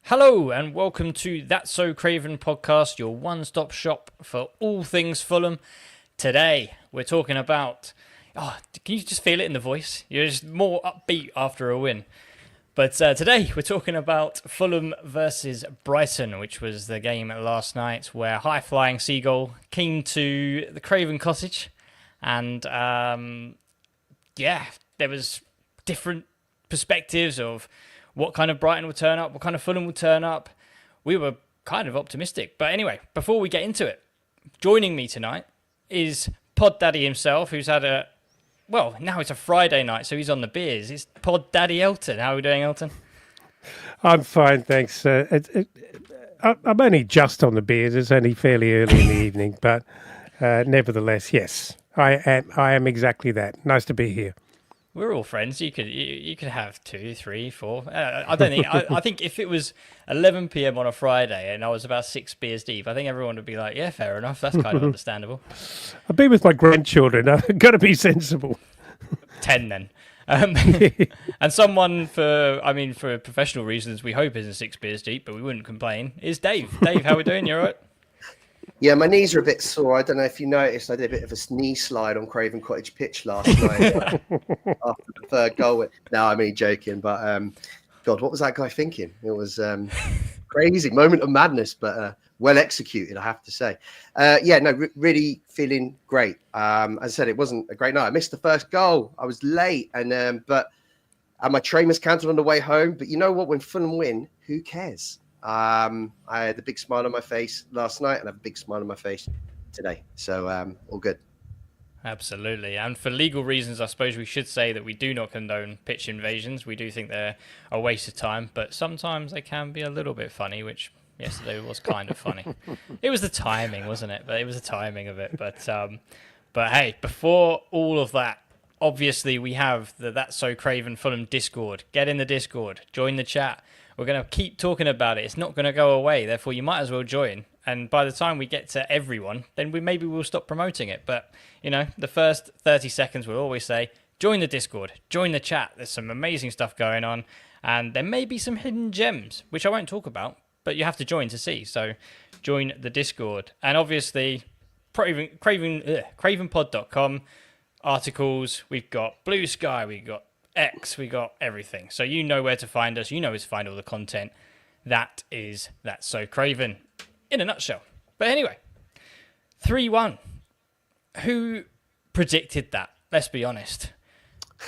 Hello and welcome to That's So Craven podcast, your one-stop shop for all things Fulham. Today we're talking about, can you just feel it in the voice? You're just more upbeat after a win. But today we're talking about Fulham versus Brighton, which was the game last night where high-flying Seagull came to the Craven Cottage. And there was different perspectives of what kind of Brighton would turn up, what kind of Fulham would turn up. We were kind of optimistic. But anyway, before we get into it, joining me tonight is Pod Daddy himself, who's had now it's a Friday night, so he's on the beers. It's Pod Daddy Elton. How are we doing, Elton? I'm fine, thanks. I'm only just on the beers. It's only fairly early in the evening, but nevertheless, yes, I am exactly that. Nice to be here. We're all friends. You could have 2, 3, 4. I don't think. I think if it was 11 p.m. on a Friday and I was about 6 beers deep, I think everyone would be like, "Yeah, fair enough. That's kind of understandable." I've been with my grandchildren. I've got to be sensible. 10 then. And someone for professional reasons, we hope isn't 6 beers deep, but we wouldn't complain. Is Dave? Dave, how are we doing? You all right? Yeah, my knees are a bit sore. I don't know if you noticed, I did a bit of a knee slide on Craven Cottage pitch last night after the third goal. No, I'm only joking, but God, what was that guy thinking? It was crazy, moment of madness, but well executed, I have to say. Really feeling great. As I said, it wasn't a great night. I missed the first goal. I was late, and my train was cancelled on the way home. But you know what? When Fulham win, who cares? I had a big smile on my face last night and I have a big smile on my face today. So all good. Absolutely. And for legal reasons, I suppose we should say that we do not condone pitch invasions. We do think they're a waste of time, but sometimes they can be a little bit funny, which yesterday was kind of funny. It was the timing, wasn't it? But it was the timing of it. But hey, before all of that, obviously we have the That's So Craven Fulham Discord. Get in the Discord, join the chat. We're going to keep talking about it. It's not going to go away. Therefore, you might as well join. And by the time we get to everyone, then maybe we'll stop promoting it. But, the first 30 seconds we'll always say, join the Discord, join the chat. There's some amazing stuff going on. And there may be some hidden gems, which I won't talk about, but you have to join to see. So join the Discord. And obviously, cravenpod.com, articles. We've got Blue Sky, we've got X, we got everything. So you know where to find us. You know where to find all the content. That's So Craven in a nutshell. But anyway, 3-1. Who predicted that? Let's be honest.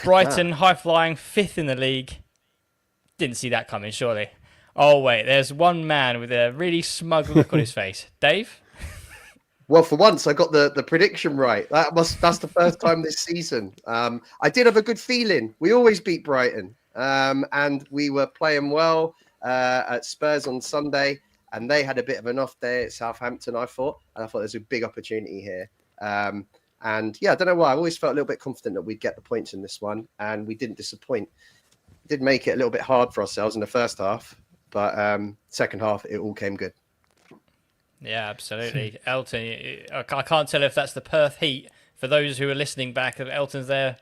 Brighton, high-flying, 5th in the league. Didn't see that coming, surely. Oh, wait, there's one man with a really smug look on his face. Dave? Well, for once, I got the prediction right. That's the first time this season. I did have a good feeling. We always beat Brighton, and we were playing well at Spurs on Sunday, and they had a bit of an off day at Southampton. I thought there's a big opportunity here. I don't know why. I always felt a little bit confident that we'd get the points in this one, and we didn't disappoint. We did make it a little bit hard for ourselves in the first half, but second half it all came good. Yeah, absolutely. Elton, I can't tell if that's the Perth heat. For those who are listening back, Elton's there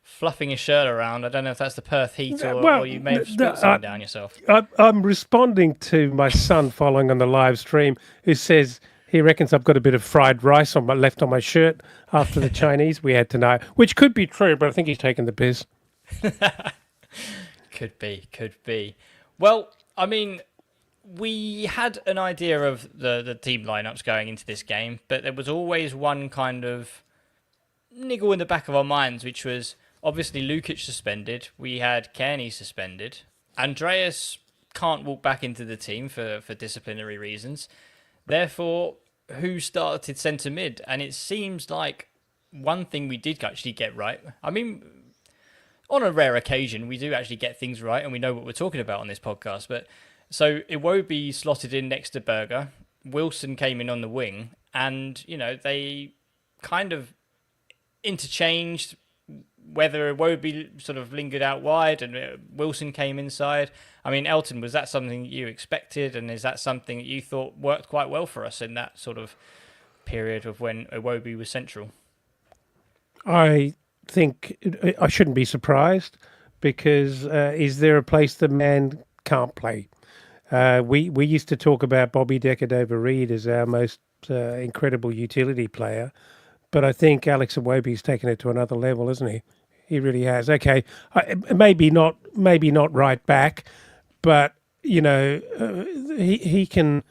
fluffing his shirt around. I don't know if that's the Perth heat or you may have spilled something down yourself. I'm responding to my son following on the live stream, who says he reckons I've got a bit of fried rice left on my shirt after the Chinese we had tonight, which could be true, but I think he's taking the piss. Could be. Well, I mean, we had an idea of the team lineups going into this game, but there was always one kind of niggle in the back of our minds, which was obviously Lukic suspended. We had Kearney suspended. Andreas can't walk back into the team for disciplinary reasons. Therefore, who started centre mid? And it seems like one thing we did actually get right. I mean, on a rare occasion, we do actually get things right, and we know what we're talking about on this podcast, but so Iwobi slotted in next to Berger. Wilson came in on the wing, and they kind of interchanged. Whether Iwobi sort of lingered out wide and Wilson came inside. I mean, Elton, was that something you expected, and is that something that you thought worked quite well for us in that sort of period of when Iwobi was central? I think I shouldn't be surprised, because is there a place the man can't play? We used to talk about Bobby Decordova-Reid as our most incredible utility player, but I think Alex Iwobi's taken it to another level, isn't he? He really has. Okay, maybe not right back, but he can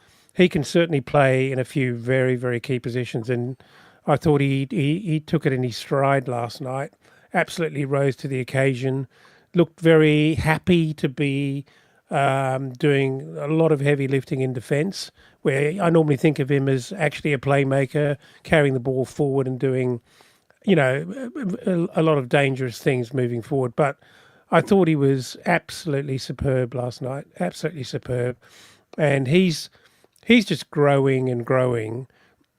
certainly play in a few very very key positions, and I thought he took it in his stride last night. Absolutely rose to the occasion. Looked very happy to be doing a lot of heavy lifting in defence, where I normally think of him as actually a playmaker, carrying the ball forward and doing, a lot of dangerous things moving forward. But I thought he was absolutely superb last night, absolutely superb, and he's just growing and growing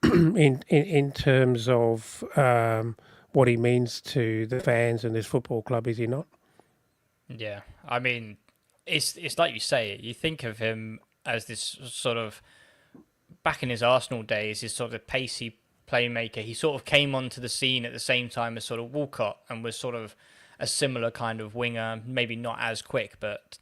in terms of what he means to the fans and this football club. Is he not? Yeah, I mean, it's like you say. You think of him as this sort of back in his Arsenal days, his sort of pacey playmaker. He sort of came onto the scene at the same time as sort of Walcott and was sort of a similar kind of winger, maybe not as quick, but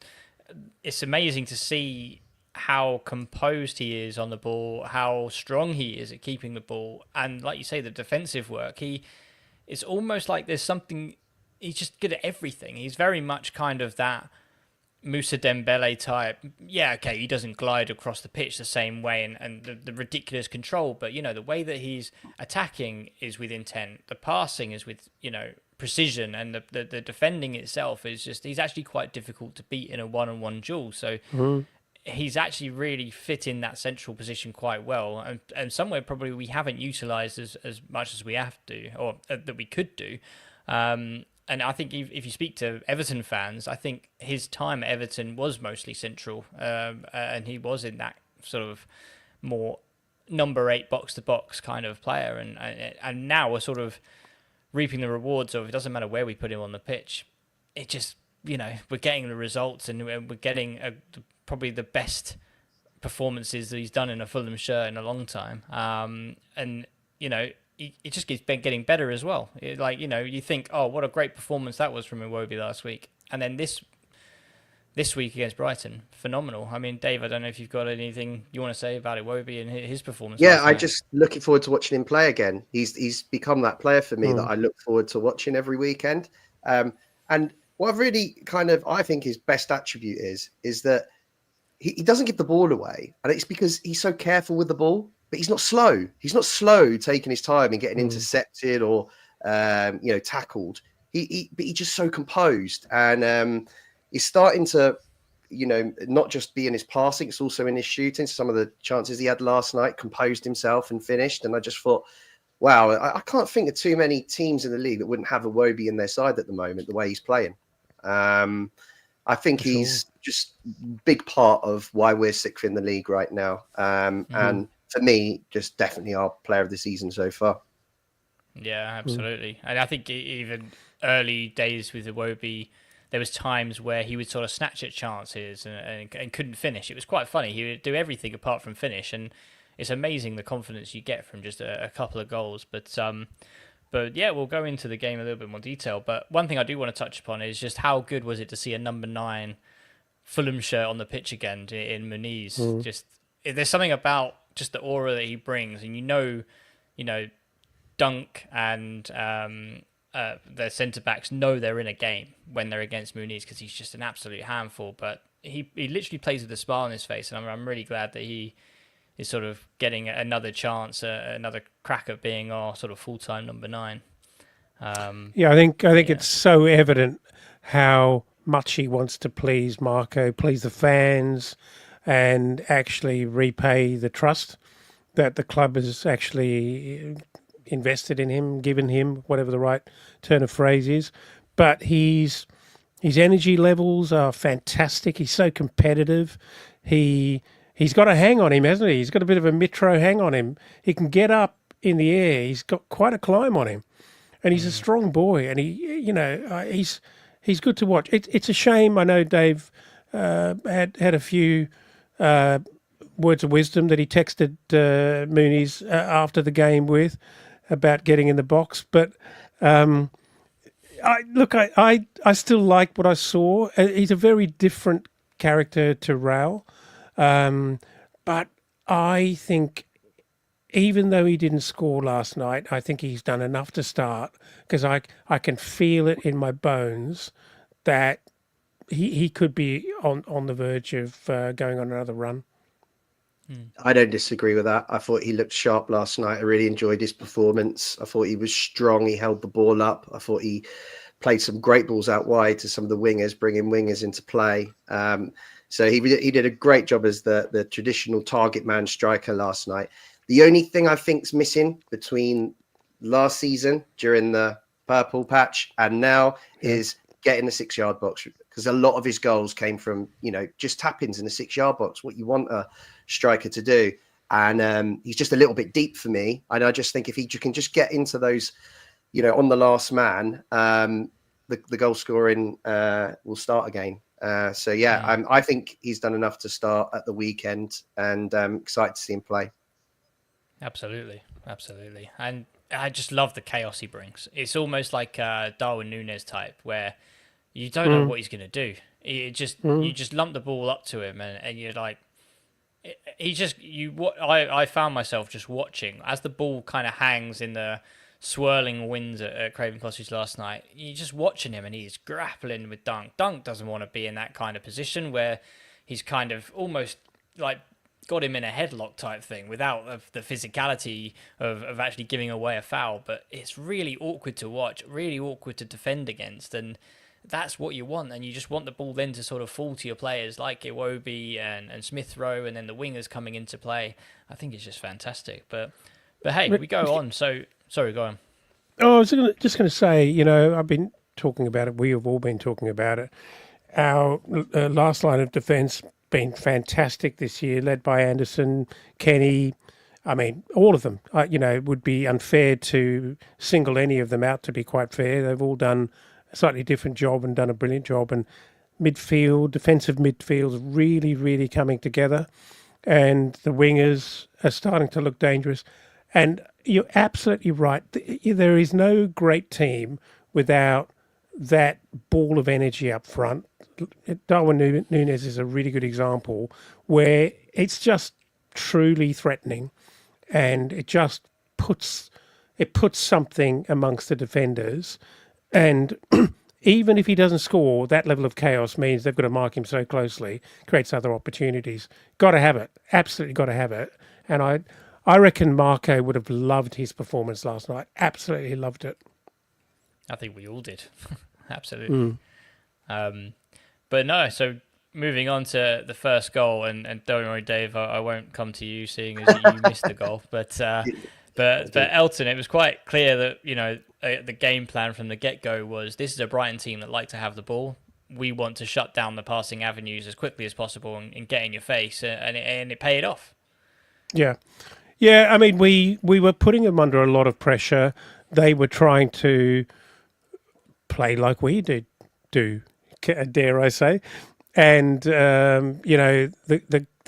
it's amazing to see how composed he is on the ball, how strong he is at keeping the ball, and like you say, the defensive work. It's almost like there's something. He's just good at everything. He's very much kind of that Moussa Dembele type. Yeah, okay, he doesn't glide across the pitch the same way and the ridiculous control, but the way that he's attacking is with intent. The passing is with precision, and the defending itself is just, he's actually quite difficult to beat in a one-on-one duel. So he's actually really fit in that central position quite well, and somewhere probably we haven't utilised as much as we have to, or that we could do. And I think if you speak to Everton fans, I think his time at Everton was mostly central, and he was in that sort of more number 8 box to box kind of player, and now we're sort of reaping the rewards of, it doesn't matter where we put him on the pitch, it just we're getting the results, and we're getting probably the best performances that he's done in a Fulham shirt in a long time, and it just keeps getting better as well. You think, oh, what a great performance that was from Iwobi last week. And then this week against Brighton, phenomenal. I mean, Dave, I don't know if you've got anything you want to say about Iwobi and his performance. Yeah, I just looking forward to watching him play again. He's become that player for me that I look forward to watching every weekend. And what I've really I think his best attribute is that he doesn't give the ball away. And it's because he's so careful with the ball. But he's not slow. He's not slow taking his time and getting intercepted or tackled. But he's just so composed, and he's starting to not just be in his passing, it's also in his shooting. Some of the chances he had last night, composed himself and finished. And I just thought, wow, I can't think of too many teams in the league that wouldn't have Iwobi in their side at the moment, the way he's playing. I think he's just a big part of why we're 6th in the league right now. And for me, just definitely our player of the season so far. Yeah, absolutely. And I think even early days with Iwobi, there was times where he would sort of snatch at chances and couldn't finish. It was quite funny. He would do everything apart from finish, and it's amazing the confidence you get from just a couple of goals. But yeah, we'll go into the game in a little bit more detail. But one thing I do want to touch upon is just how good was it to see a number 9 Fulham shirt on the pitch again in Muniz. Just there's something about just the aura that he brings, and Dunk and the centre backs know they're in a game when they're against Muniz, because he's just an absolute handful. But he literally plays with a smile on his face, and I'm really glad that he is sort of getting another chance, another crack at being our sort of full-time number 9. I think it's so evident how much he wants to please Marco, please the fans, and actually repay the trust that the club has actually invested in him, given him, whatever the right turn of phrase is. But his energy levels are fantastic. He's so competitive. He's got a hang on him, hasn't he? He's got a bit of a Mitro hang on him. He can get up in the air. He's got quite a climb on him, and he's a strong boy. And he's good to watch. It's a shame. I know Dave had a few words of wisdom that he texted Muniz after the game with about getting in the box, but I still like what I saw. He's a very different character to Raul. But I think even though he didn't score last night, I think he's done enough to start because I can feel it in my bones that he could be on the verge of going on another run. I don't disagree with that. I thought he looked sharp last night. I really enjoyed his performance. I thought he was strong. He held the ball up. I thought he played some great balls out wide to some of the wingers, bringing wingers into play. So he did a great job as the traditional target man striker last night. The only thing I think's missing between last season during the purple patch and now is getting the 6-yard box, because a lot of his goals came from, just tap-ins in the 6-yard box, what you want a striker to do. And he's just a little bit deep for me. And I just think if he can just get into those, on the last man, the goal scoring will start again. I think he's done enough to start at the weekend, and I'm excited to see him play. Absolutely. And I just love the chaos he brings. It's almost like Darwin Núñez type, where you don't know what he's going to do. You just lump the ball up to him, and you're like, I found myself just watching as the ball kind of hangs in the swirling winds at Craven Cottage last night. You're just watching him, and he's grappling with Dunk. Dunk doesn't want to be in that kind of position where he's kind of almost like got him in a headlock type thing without the physicality of actually giving away a foul. But it's really awkward to watch, really awkward to defend against, and that's what you want. And you just want the ball then to sort of fall to your players like Iwobi and Smith Rowe, and then the wingers coming into play. I think it's just fantastic. But hey, we go on. So sorry, go on. Oh, I was just going to say, I've been talking about it. We have all been talking about it. Our last line of defence been fantastic this year, led by Anderson, Kenny. I mean, all of them. It would be unfair to single any of them out, to be quite fair. They've all done a slightly different job and done a brilliant job. And defensive midfield is really, really coming together. And the wingers are starting to look dangerous. And you're absolutely right. There is no great team without that ball of energy up front. Darwin Núñez is a really good example where it's just truly threatening, and it just puts something amongst the defenders. And even if he doesn't score, that level of chaos means they've got to mark him so closely, creates other opportunities. Got to have it. Absolutely got to have it. And I reckon Marco would have loved his performance last night. Absolutely loved it. I think we all did. Absolutely. But no, so moving on to the first goal, and don't worry, Dave, I won't come to you, seeing as you missed the goal. But Elton, it was quite clear that, the game plan from the get-go was this is a Brighton team that like to have the ball. We want to shut down the passing avenues as quickly as possible and get in your face, and it paid off. Yeah. Yeah, I mean, we were putting them under a lot of pressure. They were trying to play like we do, dare I say. And, the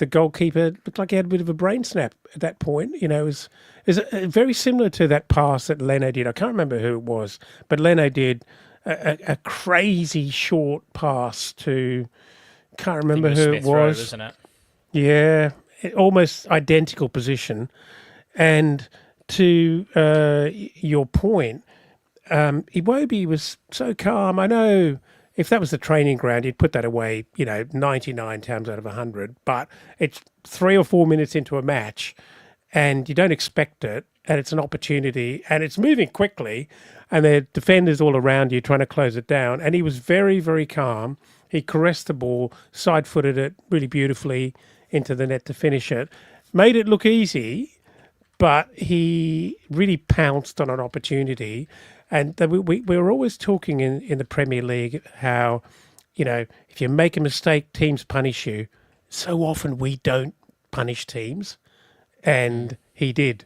goalkeeper looked like he had a bit of a brain snap at that point. It was very similar to that pass that Leno did. I can't remember who it was, but Leno did a crazy short pass to, can't remember who it was. Rowe, isn't it? Yeah, almost identical position. And to your point, Iwobi was so calm. I know if that was the training ground, he'd put that away, 99 times out of 100. But it's 3 or 4 minutes into a match, and you don't expect it, and it's an opportunity, and it's moving quickly, and there are defenders all around you trying to close it down. And he was very, very calm. He caressed the ball, side-footed it really beautifully into the net to finish it. Made it look easy, but he really pounced on an opportunity. And we were always talking in the Premier League how, if you make a mistake, teams punish you. So often we don't punish teams, and he did.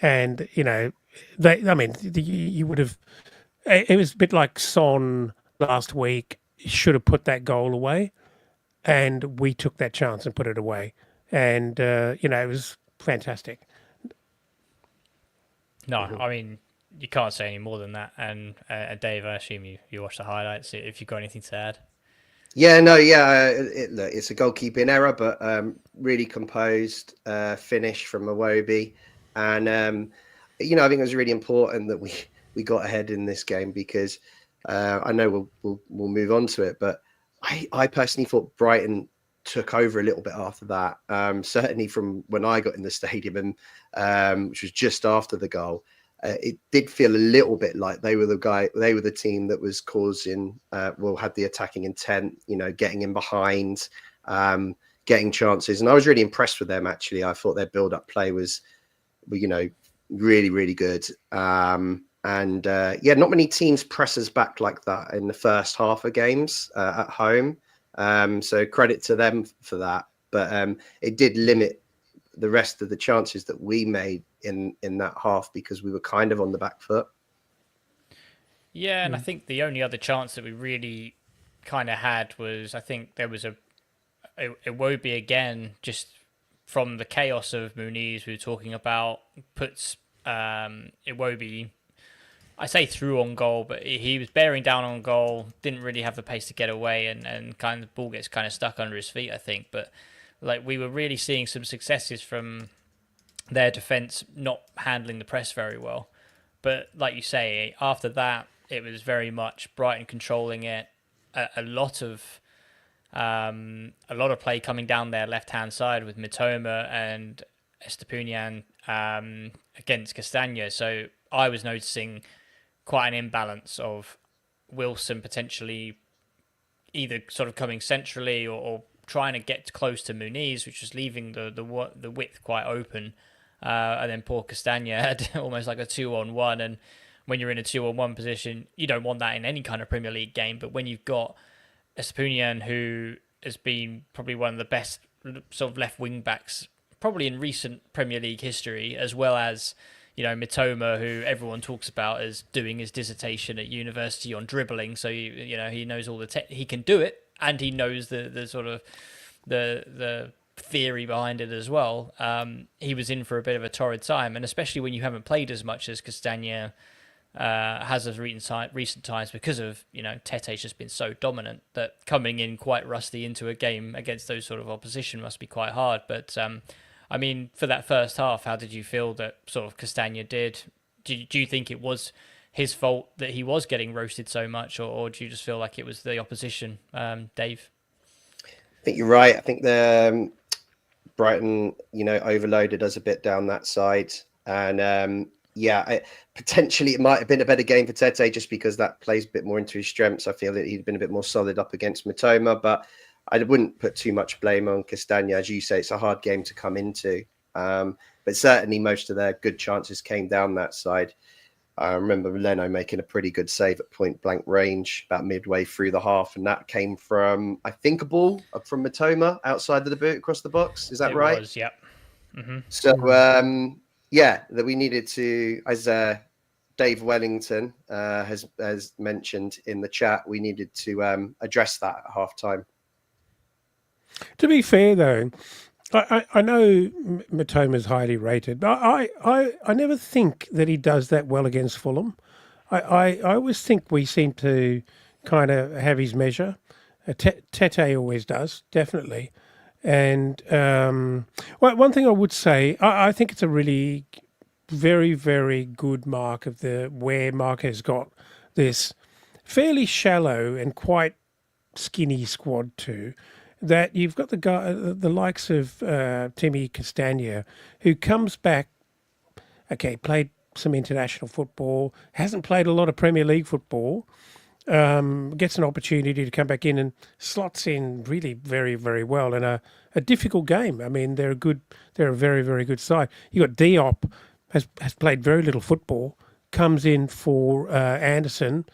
And, you would have, it was a bit like Son last week, should have put that goal away, and we took that chance and put it away. And, it was fantastic. No, I mean, you can't say any more than that. And Dave, I assume you watched the highlights. If you've got anything to add. Yeah, no, yeah, look, it's a goalkeeping error, but really composed finish from Iwobi, and I think it was really important that we got ahead in this game because I know we'll move on to it, but I personally thought Brighton took over a little bit after that. Certainly from when I got in the stadium, and which was just after the goal. It did feel a little bit like they were the team that was causing, had the attacking intent, getting in behind, getting chances. And I was really impressed with them, actually. I thought their build-up play was, really, really good. Not many teams press us back like that in the first half of games at home. So credit to them for that. But it did limit the rest of the chances that we made in that half because we were kind of on the back foot. Yeah, and I think the only other chance that we really kind of had was, I think there was a Iwobi again, just from the chaos of Muniz we were talking about, puts Iwobi, I say through on goal, but he was bearing down on goal, didn't really have the pace to get away, and kind of the ball gets kind of stuck under his feet, I think. But like, we were really seeing some successes from their defence not handling the press very well. But like you say, after that, it was very much Brighton controlling it. A lot of play coming down their left hand side with Mitoma and Estepunian against Castagna. So I was noticing quite an imbalance of Wilson potentially either sort of coming centrally or trying to get close to Muniz, which was leaving the width quite open. And then poor Castagna had almost like a 2-on-1. And when you're in a 2-on-1 position, you don't want that in any kind of Premier League game. But when you've got Estepunian, who has been probably one of the best sort of left wing backs, probably in recent Premier League history, as well as, Mitoma, who everyone talks about as doing his dissertation at university on dribbling. So, he knows all he can do it, and he knows the sort of the theory behind it as well. He was in for a bit of a torrid time, and especially when you haven't played as much as Castagna has as recent times, because of tTo's just been so dominant that coming in quite rusty into a game against those sort of opposition must be quite hard. But I mean, for that first half, how did you feel that sort of Castagna did? Do you think it was his fault that he was getting roasted so much, or do you just feel like it was the opposition, Dave? I think you're right. I think the Brighton, overloaded us a bit down that side, and potentially it might have been a better game for tTo just because that plays a bit more into his strengths. I feel that he'd been a bit more solid up against Mitoma, but I wouldn't put too much blame on Castagna. As you say, it's a hard game to come into, but certainly most of their good chances came down that side. I remember Leno making a pretty good save at point blank range about midway through the half, and that came from, I think, a ball from Mitoma outside of the boot across the box. Is that right? It was, yep. Mm-hmm. So, that we needed to, as Dave Wellington has mentioned in the chat, we needed to address that at half time. To be fair, though, I know Mitoma's highly rated, but I never think that he does that well against Fulham. I always think we seem to kind of have his measure. tTo always does, definitely. And one thing I would say, I think it's a really very, very good mark of where Mark has got this fairly shallow and quite skinny squad too. That you've got the likes of Timmy Castagna, who comes back, played some international football, hasn't played a lot of Premier League football, gets an opportunity to come back in and slots in really very, very well in a difficult game. I mean, they're a very, very good side. You got Diop, has played very little football, comes in for Anderson,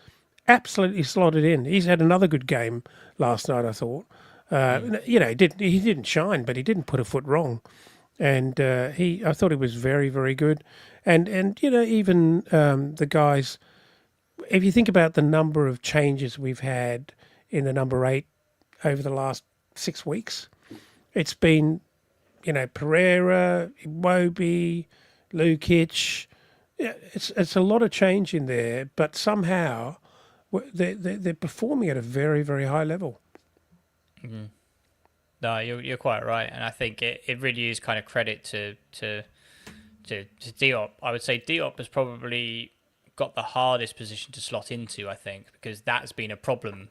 absolutely slotted in. He's had another good game last night, I thought. He didn't shine, but he didn't put a foot wrong, and I thought he was very, very good, and even the guys. If you think about the number of changes we've had in the number 8 over the last 6 weeks, it's been Pereira, Iwobi, Lukic. Yeah, it's a lot of change in there, but somehow they're performing at a very, very high level. No, you're quite right, and I think it really is kind of credit to Diop. I would say Diop has probably got the hardest position to slot into, I think, because that's been a problem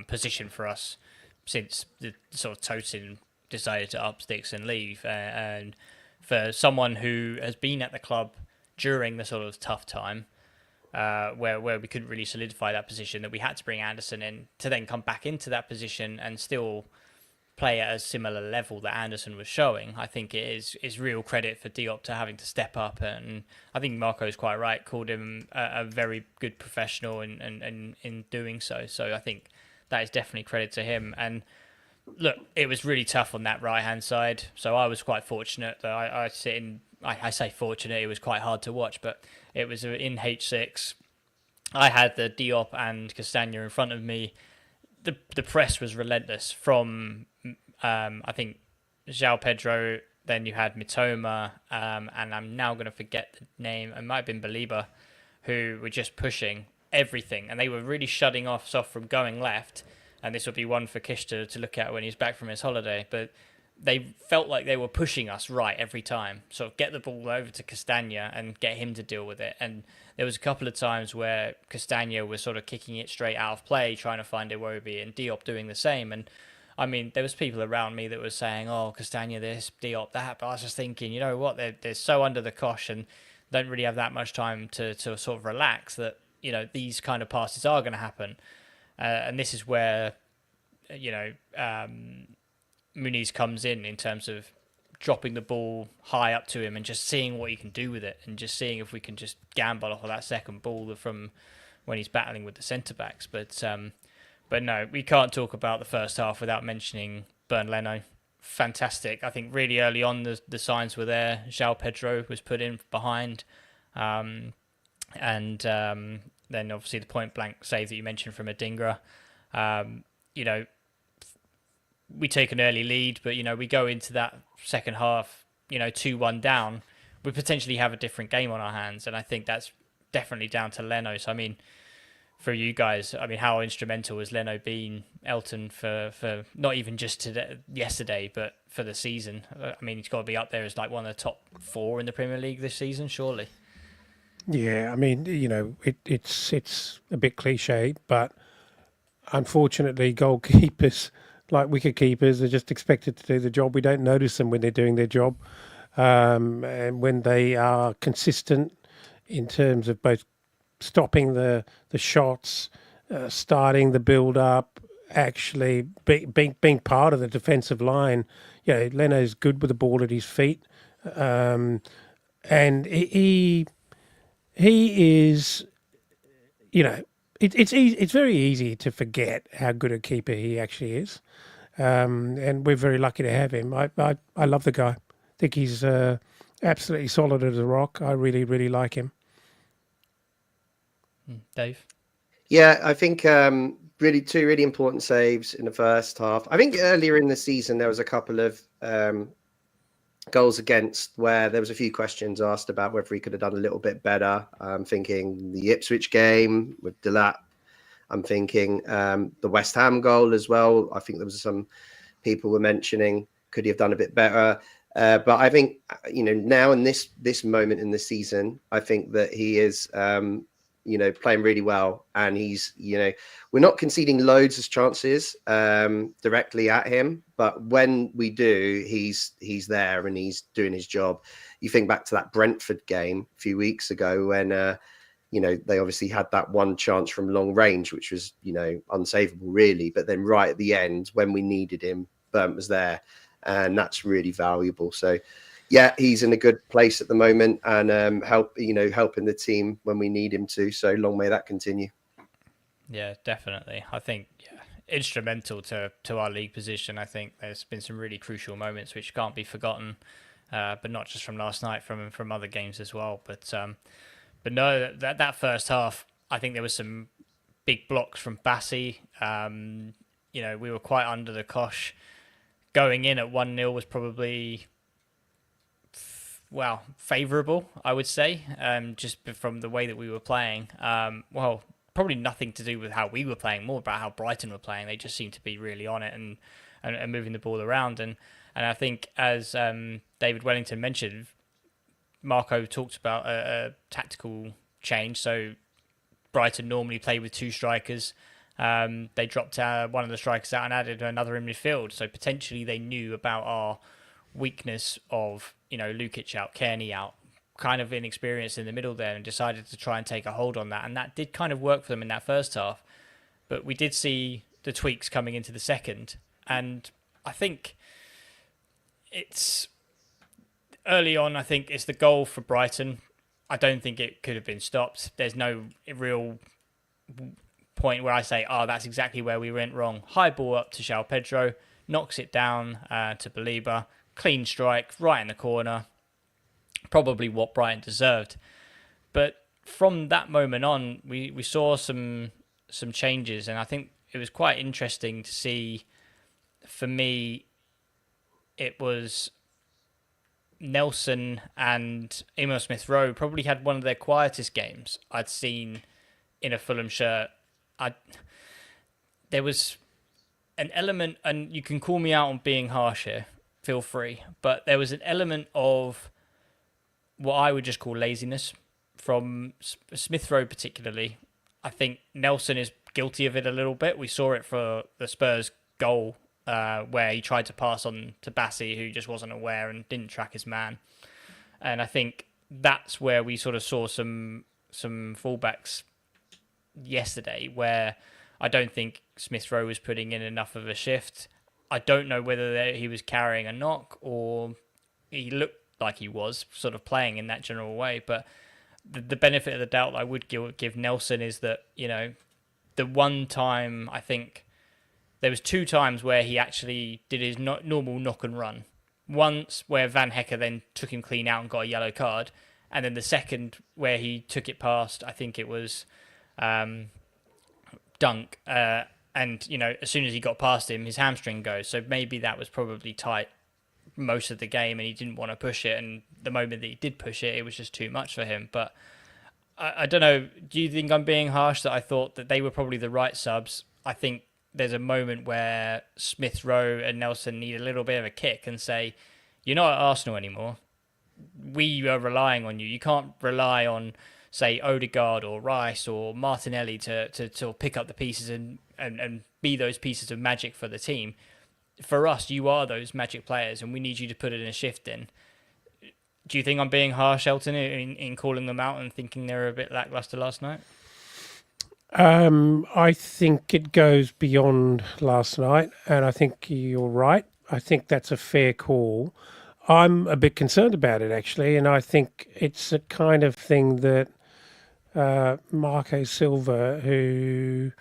position for us since the sort of Tosin decided to up sticks and leave. And for someone who has been at the club during the sort of tough time, where we couldn't really solidify that position, that we had to bring Anderson in to then come back into that position and still play at a similar level that Anderson was showing. I think it is real credit for Diop to having to step up, and I think Marco's quite right, called him a very good professional in doing so. So I think that is definitely credit to him. And look, it was really tough on that right hand side. So I was quite fortunate that I sit in. I say fortunate. It was quite hard to watch, but it was in H6. I had the Diop and Castagna in front of me. The press was relentless from I think João Pedro. Then you had Mitoma, and I'm now going to forget the name. It might have been Baliba, who were just pushing everything, and they were really shutting us off from going left. And this would be one for Kish to look at when he's back from his holiday. But they felt like they were pushing us right every time. Sort of get the ball over to Castagna and get him to deal with it. And there was a couple of times where Castagna was sort of kicking it straight out of play, trying to find Iwobi, and Diop doing the same. And I mean, there was people around me that were saying, "Oh, Castagna this, Diop that," but I was just thinking, you know what? They're so under the cosh and don't really have that much time to sort of relax that, you know, these kind of passes are going to happen. And this is where, you know, Muniz comes in terms of dropping the ball high up to him and just seeing what he can do with it, and just seeing if we can just gamble off of that second ball from when he's battling with the centre backs. But no, we can't talk about the first half without mentioning Bernd Leno. Fantastic. I think really early on the signs were there. João Pedro was put in behind, and then obviously the point blank save that you mentioned from Adingra. You know, we take an early lead, but, you know, we go into that second half, you know, 2-1 down. We potentially have a different game on our hands, and I think that's definitely down to Leno. So, I mean, for you guys, I mean, how instrumental has Leno been, Elton, for not even just today, yesterday, but for the season? I mean, he's got to be up there as like one of the top 4 in the Premier League this season, surely. Yeah, I mean, you know, it's a bit cliche, but unfortunately, goalkeepers, like wicket keepers, are just expected to do the job. We don't notice them when they're doing their job, and when they are consistent in terms of both stopping the shots, starting the build up, actually being part of the defensive line. You know, Leno's good with the ball at his feet, and he is, you know, it's very easy to forget how good a keeper he actually is, and we're very lucky to have him. I love the guy. I think he's absolutely solid as a rock. I really like him. Dave? Yeah, I think really two really important saves in the first half. I think earlier in the season there was a couple of goals against where there was a few questions asked about whether he could have done a little bit better. I'm thinking the Ipswich game with Delap. I'm thinking the West Ham goal as well. I think there was some people were mentioning, could he have done a bit better? But I think, you know, now in this moment in the season, I think that he is, you know, playing really well. And he's, you know, we're not conceding loads of chances directly at him. But when we do, he's there and he's doing his job. You think back to that Brentford game a few weeks ago when, you know, they obviously had that one chance from long range, which was, you know, unsavable really. But then right at the end, when we needed him, Burnt was there. And that's really valuable. So, yeah, he's in a good place at the moment and helping the team when we need him to. So long may that continue. Yeah, definitely. I think instrumental to our league position. I think there's been some really crucial moments which can't be forgotten, but not just from last night, from other games as well. But no, that first half, I think there was some big blocks from Bassi. You know, we were quite under the cosh. Going in at 1-0 was probably, favourable, I would say, just from the way that we were playing. probably nothing to do with how we were playing, more about how Brighton were playing. They just seemed to be really on it and moving the ball around. And I think, as David Wellington mentioned, Marco talked about a tactical change. So Brighton normally play with 2 strikers. They dropped one of the strikers out and added another in midfield. So potentially they knew about our weakness of, Lukic out, Kearney out, kind of inexperienced in the middle there, and decided to try and take a hold on that. And that did kind of work for them in that first half. But we did see the tweaks coming into the second. And I think it's early on, I think it's the goal for Brighton. I don't think it could have been stopped. There's no real point where I say, that's exactly where we went wrong. High ball up to João Pedro, knocks it down to Baliba. Clean strike, right in the corner. Probably what Brighton deserved. But from that moment on, we saw some changes, and I think it was quite interesting to see. For me, it was Nelson and Emil Smith-Rowe probably had one of their quietest games I'd seen in a Fulham shirt. There was an element, and you can call me out on being harsh here, feel free, but there was an element of what I would just call laziness from Smith-Rowe particularly. I think Nelson is guilty of it a little bit. We saw it for the Spurs goal where he tried to pass on to Bassi, who just wasn't aware and didn't track his man. And I think that's where we sort of saw some fullbacks yesterday, where I don't think Smith-Rowe was putting in enough of a shift. I don't know whether he was carrying a knock or he looked like he was sort of playing in that general way. But the benefit of the doubt I would give Nelson is that, the one time, I think there was 2 times where he actually did his normal knock and run. Once where Van Hecker then took him clean out and got a yellow card. And then the second where he took it past, I think it was Dunk. And, as soon as he got past him, his hamstring goes. So maybe that was probably tight most of the game and he didn't want to push it. And the moment that he did push it, it was just too much for him. But I don't know. Do you think I'm being harsh that I thought that they were probably the right subs? I think there's a moment where Smith-Rowe and Nelson need a little bit of a kick and say, you're not at Arsenal anymore. We are relying on you. You can't rely on, say, Odegaard or Rice or Martinelli to pick up the pieces and be those pieces of magic for the team. For us, you are those magic players and we need you to put it in a shift in. Do you think I'm being harsh, Elton, in calling them out and thinking they were a bit lacklustre last night? I think it goes beyond last night, and I think you're right. I think that's a fair call. I'm a bit concerned about it, actually, and I think it's a kind of thing that Marco Silva, who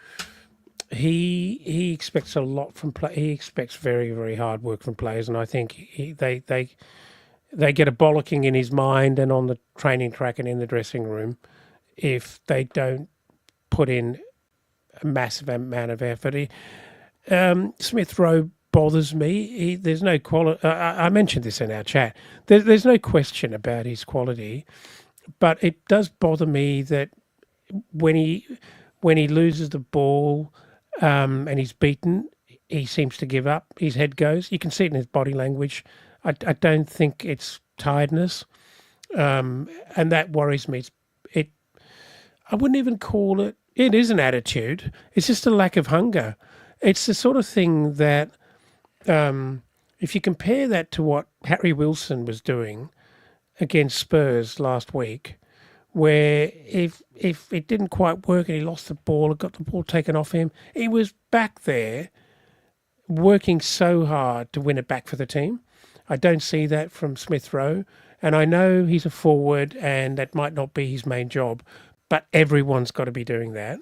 he expects a lot from play. He expects very, very hard work from players, and I think they get a bollocking in his mind and on the training track and in the dressing room if they don't put in a massive amount of effort. Smith-Rowe bothers me. There's no quality. I mentioned this in our chat. There's no question about his quality, but it does bother me that when he loses the ball and he's beaten, he seems to give up. His head goes. You can see it in his body language. I don't think it's tiredness, and that worries me. I wouldn't even call it. It is an attitude. It's just a lack of hunger. It's the sort of thing that, if you compare that to what Harry Wilson was doing against Spurs last week, where if it didn't quite work and he lost the ball and got the ball taken off him, he was back there working so hard to win it back for the team. I don't see that from Smith-Rowe, and I know he's a forward and that might not be his main job, but everyone's got to be doing that,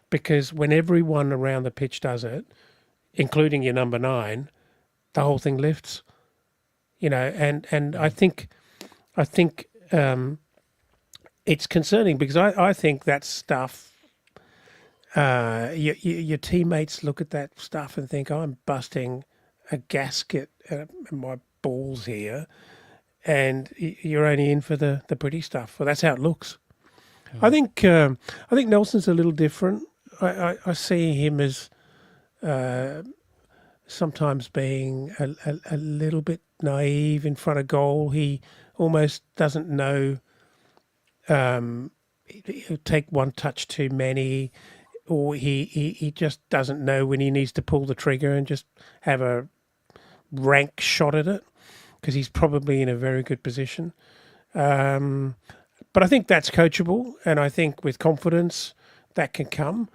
because when everyone around the pitch does it, including your number 9, the whole thing lifts. And I think it's concerning, because I think that stuff, your teammates look at that stuff and think, I'm busting a gasket in my balls here, and you're only in for the pretty stuff. Well, that's how it looks. I think Nelson's a little different. I see him as sometimes being a little bit naive in front of goal. He almost doesn't know. He'll take one touch too many, or he just doesn't know when he needs to pull the trigger and just have a rank shot at it, because he's probably in a very good position. But I think that's coachable, and I think with confidence that can come.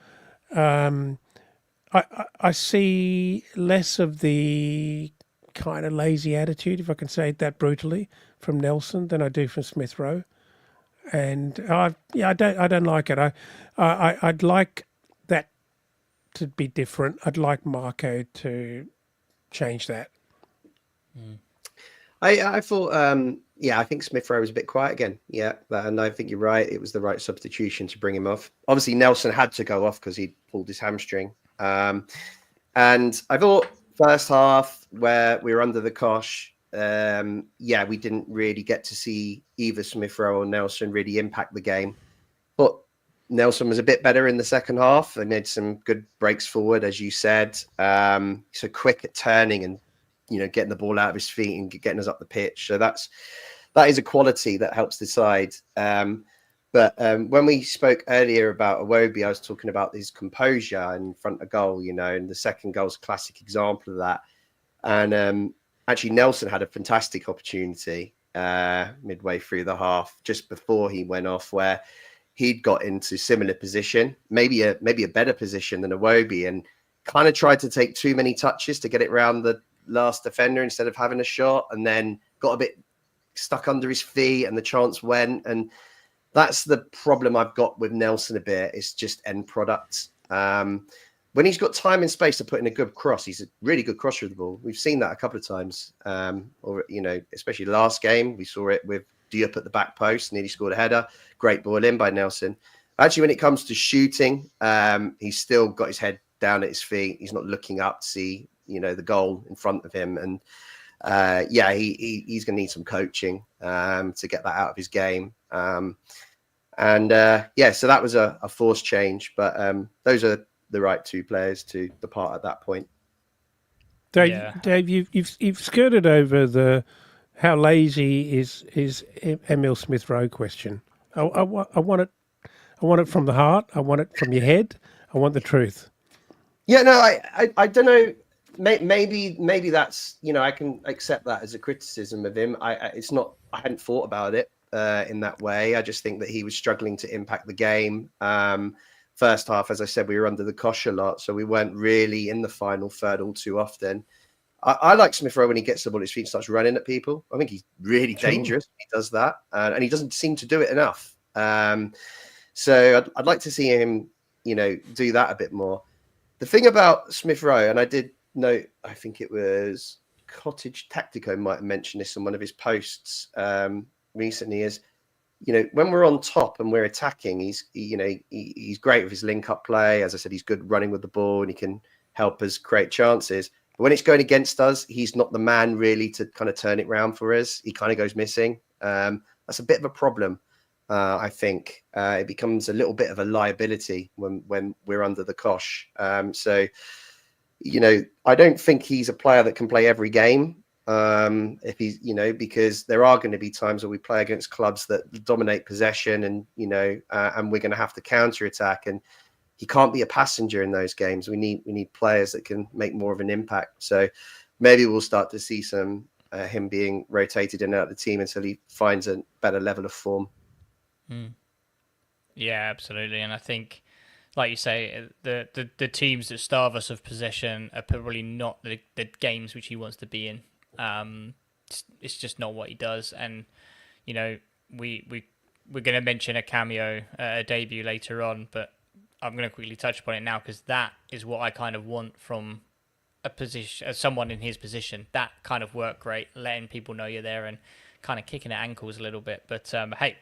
I see less of the kind of lazy attitude, if I can say it that brutally, from Nelson than I do from Smith Rowe. And I don't like it. I'd like that to be different. I'd like Marco to change that. I thought, I think Smith Rowe was a bit quiet again. Yeah, and I think you're right. It was the right substitution to bring him off. Obviously, Nelson had to go off because he pulled his hamstring. And I thought first half where we were under the cosh, we didn't really get to see either Smith Rowe or Nelson really impact the game. But Nelson was a bit better in the second half and made some good breaks forward, as you said. So quick at turning and getting the ball out of his feet and getting us up the pitch. So that is a quality that helps the side. But when we spoke earlier about Iwobi, I was talking about his composure in front of goal, and the second goal is a classic example of that. And actually, Nelson had a fantastic opportunity midway through the half, just before he went off, where he'd got into similar position, maybe a better position than Iwobi, and kind of tried to take too many touches to get it round the last defender instead of having a shot, and then got a bit stuck under his feet and the chance went. And that's the problem I've got with Nelson a bit. It's just end product. When he's got time and space to put in a good cross, he's a really good crosser of the ball. We've seen that a couple of times, especially last game. We saw it with Diop at the back post, nearly scored a header. Great ball in by Nelson. Actually, when it comes to shooting, he's still got his head down at his feet. He's not looking up to see, the goal in front of him. And he's going to need some coaching to get that out of his game. So that was a forced change. But those are the right two players to depart at that point. Dave, you've skirted over how lazy is Emil Smith Rowe question. I want it from the heart. I want it from your head. I want the truth. Yeah, no, I don't know. Maybe that's, I can accept that as a criticism of him. I hadn't thought about it in that way. I just think that he was struggling to impact the game. First half, as I said, we were under the cosh a lot, so we weren't really in the final third all too often. I like Smith Rowe when he gets the ball at his feet and starts running at people. I think he's really dangerous when he does that, and he doesn't seem to do it enough. So I'd like to see him, do that a bit more. The thing about Smith Rowe, and I did note, I think it was Cottage Tactico might have mentioned this on one of his posts recently, is when we're on top and we're attacking, he's great with his link-up play. As I said, he's good running with the ball and he can help us create chances. But when it's going against us, he's not the man really to kind of turn it round for us. He kind of goes missing. That's a bit of a problem, I think. It becomes a little bit of a liability when we're under the cosh. So I don't think he's a player that can play every game. If he's, because there are going to be times where we play against clubs that dominate possession and we're going to have to counter attack, and he can't be a passenger in those games. We need players that can make more of an impact. So maybe we'll start to see some him being rotated in and out of the team until he finds a better level of form. Yeah, absolutely. And I think, like you say, the teams that starve us of possession are probably not the games which he wants to be in. It's just not what he does. And we're going to mention a cameo, a debut later on, but I'm going to quickly touch upon it now because that is what I kind of want from a position, someone in his position. That kind of work rate, letting people know you're there and kind of kicking at ankles a little bit. But hey,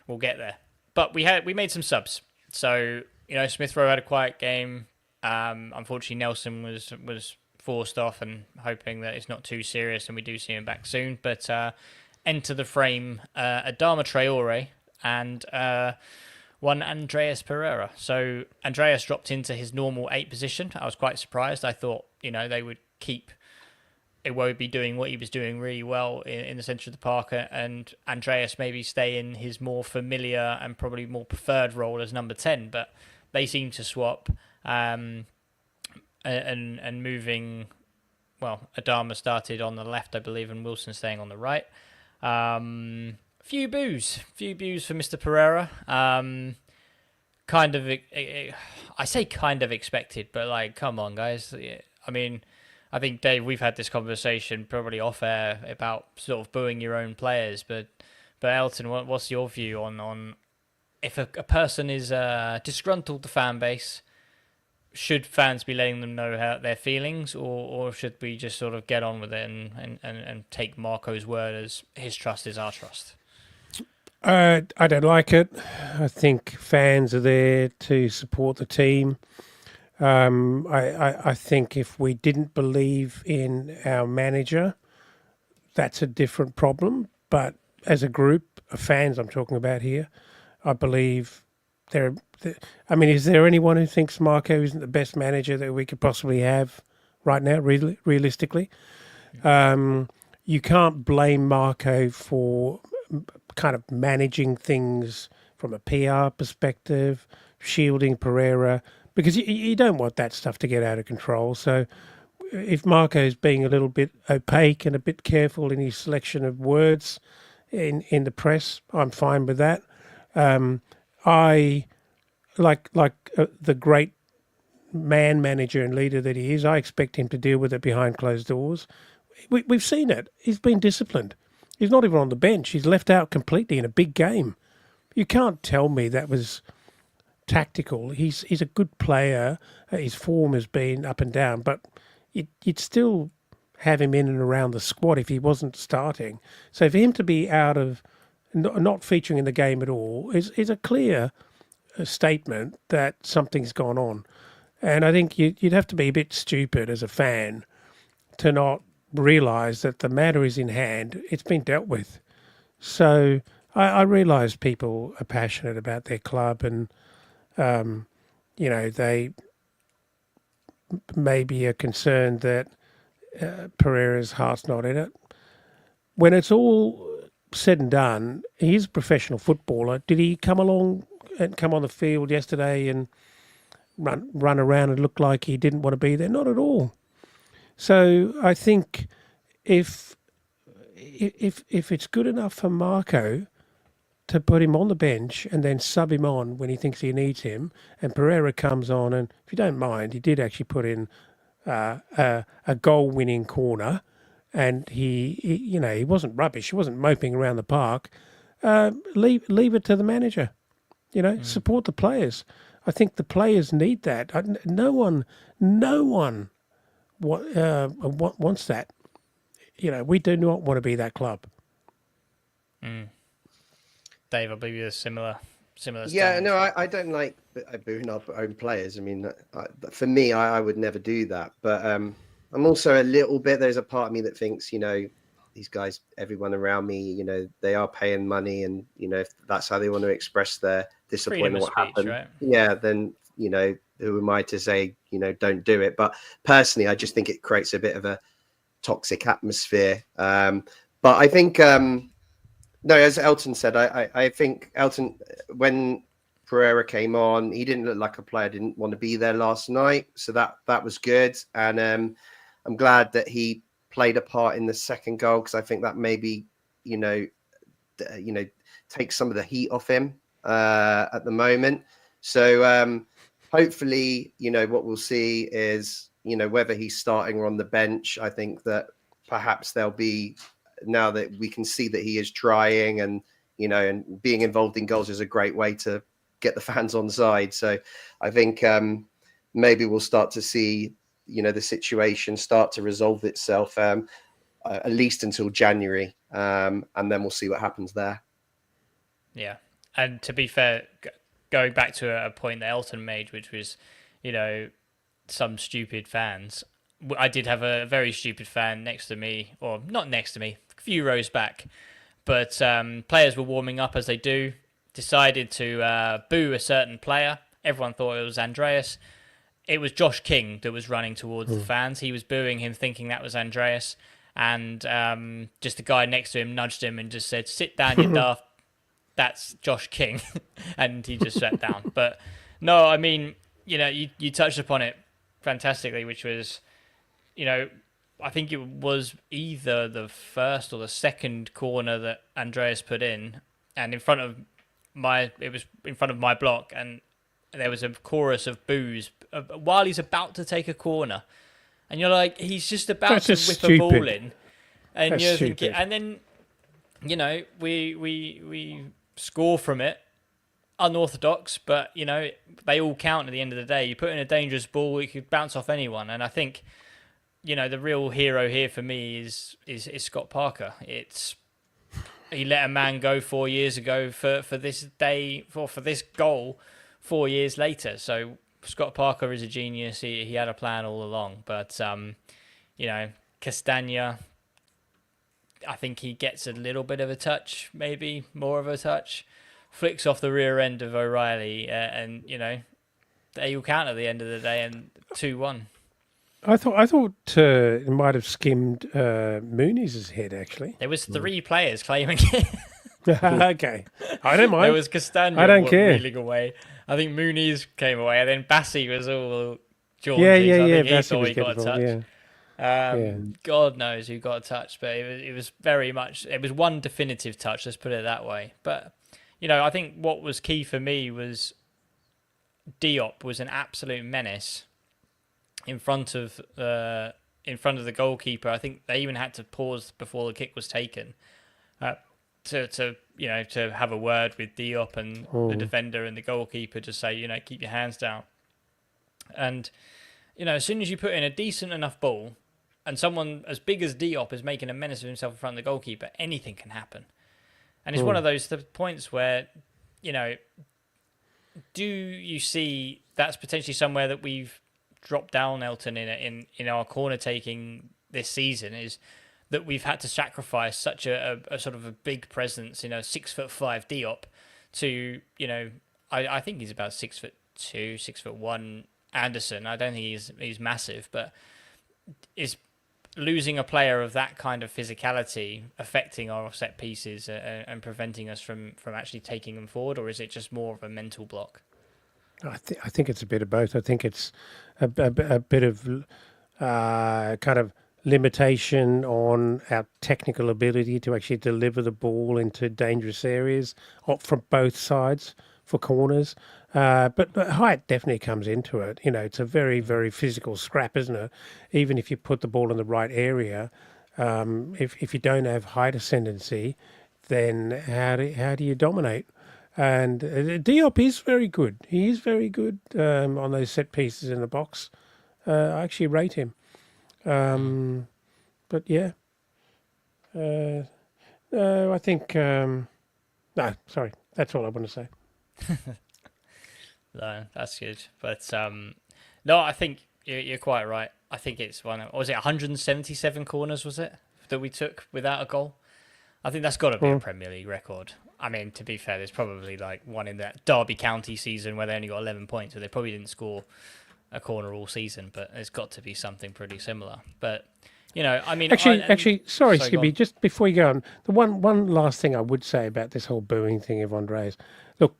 we'll get there. But we made some subs. So Smith Rowe had a quiet game. Unfortunately, Nelson was forced off, and hoping that it's not too serious and we do see him back soon. But enter the frame Adama Traore, and one Andreas Pereira. So Andreas dropped into his normal 8 position. I was quite surprised. I thought, they would keep Iwobi doing what he was doing really well in the centre of the park, and Andreas maybe stay in his more familiar and probably more preferred role as number 10. But they seem to swap, and moving. Well, Adama started on the left, I believe, and Wilson staying on the right. Few boos for Mr. Pereira. I say kind of expected, but like, come on, guys. I mean, I think, Dave, we've had this conversation probably off air about sort of booing your own players, but Elton, what's your view on if a person is disgruntled the fan base? Should fans be letting them know how their feelings, or should we just sort of get on with it and take Marco's word as his trust is our trust? I don't like it. I think fans are there to support the team. I think if we didn't believe in our manager, that's a different problem. But as a group of fans, I'm talking about here, I believe is there anyone who thinks Marco isn't the best manager that we could possibly have right now, realistically? You can't blame Marco for kind of managing things from a PR perspective, shielding Pereira, because you don't want that stuff to get out of control. So if Marco's being a little bit opaque and a bit careful in his selection of words in the press, I'm fine with that. I like the great manager and leader that he is, I expect him to deal with it behind closed doors. We've seen it. He's been disciplined. He's not even on the bench. He's left out completely in a big game. You can't tell me that was tactical. He's a good player. His form has been up and down, but you'd still have him in and around the squad if he wasn't starting. So for him to be out of, not featuring in the game at all, is a clear statement that something's gone on. And I think you'd have to be a bit stupid as a fan to not realise that the matter is in hand. It's been dealt with. So I realise people are passionate about their club and, they maybe are concerned that Pereira's heart's not in it. When it's all said and done, he's a professional footballer. Did he come along and come on the field yesterday and run around and look like he didn't want to be there? Not at all. So I think if it's good enough for Marco to put him on the bench and then sub him on when he thinks he needs him, and Pereira comes on, and if you don't mind, he did actually put in a goal-winning corner, and he wasn't rubbish. He wasn't moping around the park. Leave it to the manager. Support the players. I think the players need that. No one wants that. We do not want to be that club. Dave, I believe you're similar. Yeah, no, I don't like booing our own players. I mean, for me, I would never do that. But I'm also a little bit. There's a part of me that thinks, these guys, everyone around me, they are paying money, and if that's how they want to express their disappointment, what happened, right? Yeah, then who am I to say don't do it? But personally, I just think it creates a bit of a toxic atmosphere. But I think no, as Elton said, I think Elton, when Pereira came on, he didn't look like a player didn't want to be there last night, so that was good, and I'm glad that he played a part in the second goal, because I think that maybe takes some of the heat off him at the moment. So hopefully, what we'll see is whether he's starting or on the bench. I think that perhaps there'll be, now that we can see that he is trying, and and being involved in goals is a great way to get the fans on side. So I think maybe we'll start to see the situation start to resolve itself, at least until January, and then we'll see what happens there. Yeah, and to be fair, going back to a point that Elton made, which was some stupid fans. I did have a very stupid fan next to me, or not next to me, a few rows back. But players were warming up as they do. decided to boo a certain player. Everyone thought it was Andreas. It was Josh King that was running towards the fans. He was booing him, thinking that was Andreas. And just the guy next to him nudged him and just said, "Sit down, you daft. That's Josh King." And he just sat down. But no, I mean, you touched upon it fantastically, which was, I think it was either the first or the second corner that Andreas put in, and it was in front of my block, and there was a chorus of boos while he's about to take a corner. And you're like, he's just about to whip a ball in, and That's you're stupid. thinking, and then we score from it, unorthodox, but they all count at the end of the day. You put in a dangerous ball, it could bounce off anyone, and I think the real hero here for me is Scott Parker. He let a man go 4 years ago for this day for this goal 4 years later. So Scott Parker is a genius. He had a plan all along. But, Castagna, I think he gets a little bit of a touch, maybe more of a touch. Flicks off the rear end of O'Reilly, and, they all count at the end of the day, and 2-1. I thought it might have skimmed Mooney's head, actually. There was 3 players claiming it. Okay. I don't mind. There was Castagna I don't care. reeling away. I think Mooney's came away, and then Bassi was all jaunty. Yeah. I think he Bassi thought was he got a getting touch. God knows who got a touch, but it was very much. It was one definitive touch. Let's put it that way. But I think what was key for me was Diop was an absolute menace in front of the goalkeeper. I think they even had to pause before the kick was taken to have a word with Diop and the defender and the goalkeeper to say, keep your hands down. And as soon as you put in a decent enough ball, and someone as big as Diop is making a menace of himself in front of the goalkeeper, anything can happen. And it's one of those points where, do you see that's potentially somewhere that we've dropped down, Elton, in our corner taking this season, is that we've had to sacrifice such a sort of a big presence, 6'5" Diop to, I think he's about 6'2", 6'1" Anderson. I don't think he's massive, but is losing a player of that kind of physicality affecting our set pieces and preventing us from actually taking them forward, or is it just more of a mental block? I think it's a bit of both. I think it's a bit of kind of limitation on our technical ability to actually deliver the ball into dangerous areas from both sides for corners. But height definitely comes into it. It's a very, very physical scrap, isn't it? Even if you put the ball in the right area, if you don't have height ascendancy, then how do you dominate? And Diop is very good. He is very good on those set pieces in the box. I actually rate him. But yeah, no, I think no. Sorry, that's all I want to say. No, that's good. But no, I think you're quite right. I think it's was it 177 corners, was it, that we took without a goal? I think that's got to be a Premier League record. I mean, to be fair, there's probably like one in that Derby County season where they only got 11 points, so they probably didn't score a corner all season, but there's got to be something pretty similar. But, I mean... Actually, sorry, Skippy, just before you go on, the one last thing I would say about this whole booing thing of Andreas, look,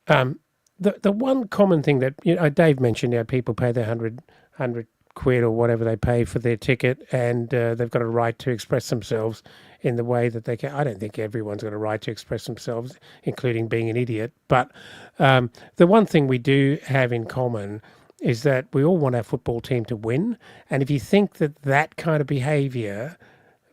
the one common thing that, Dave mentioned, people pay their 100 quid or whatever they pay for their ticket, and they've got a right to express themselves in the way that they can. I don't think everyone's got a right to express themselves, including being an idiot. But the one thing we do have in common is that we all want our football team to win. And if you think that kind of behaviour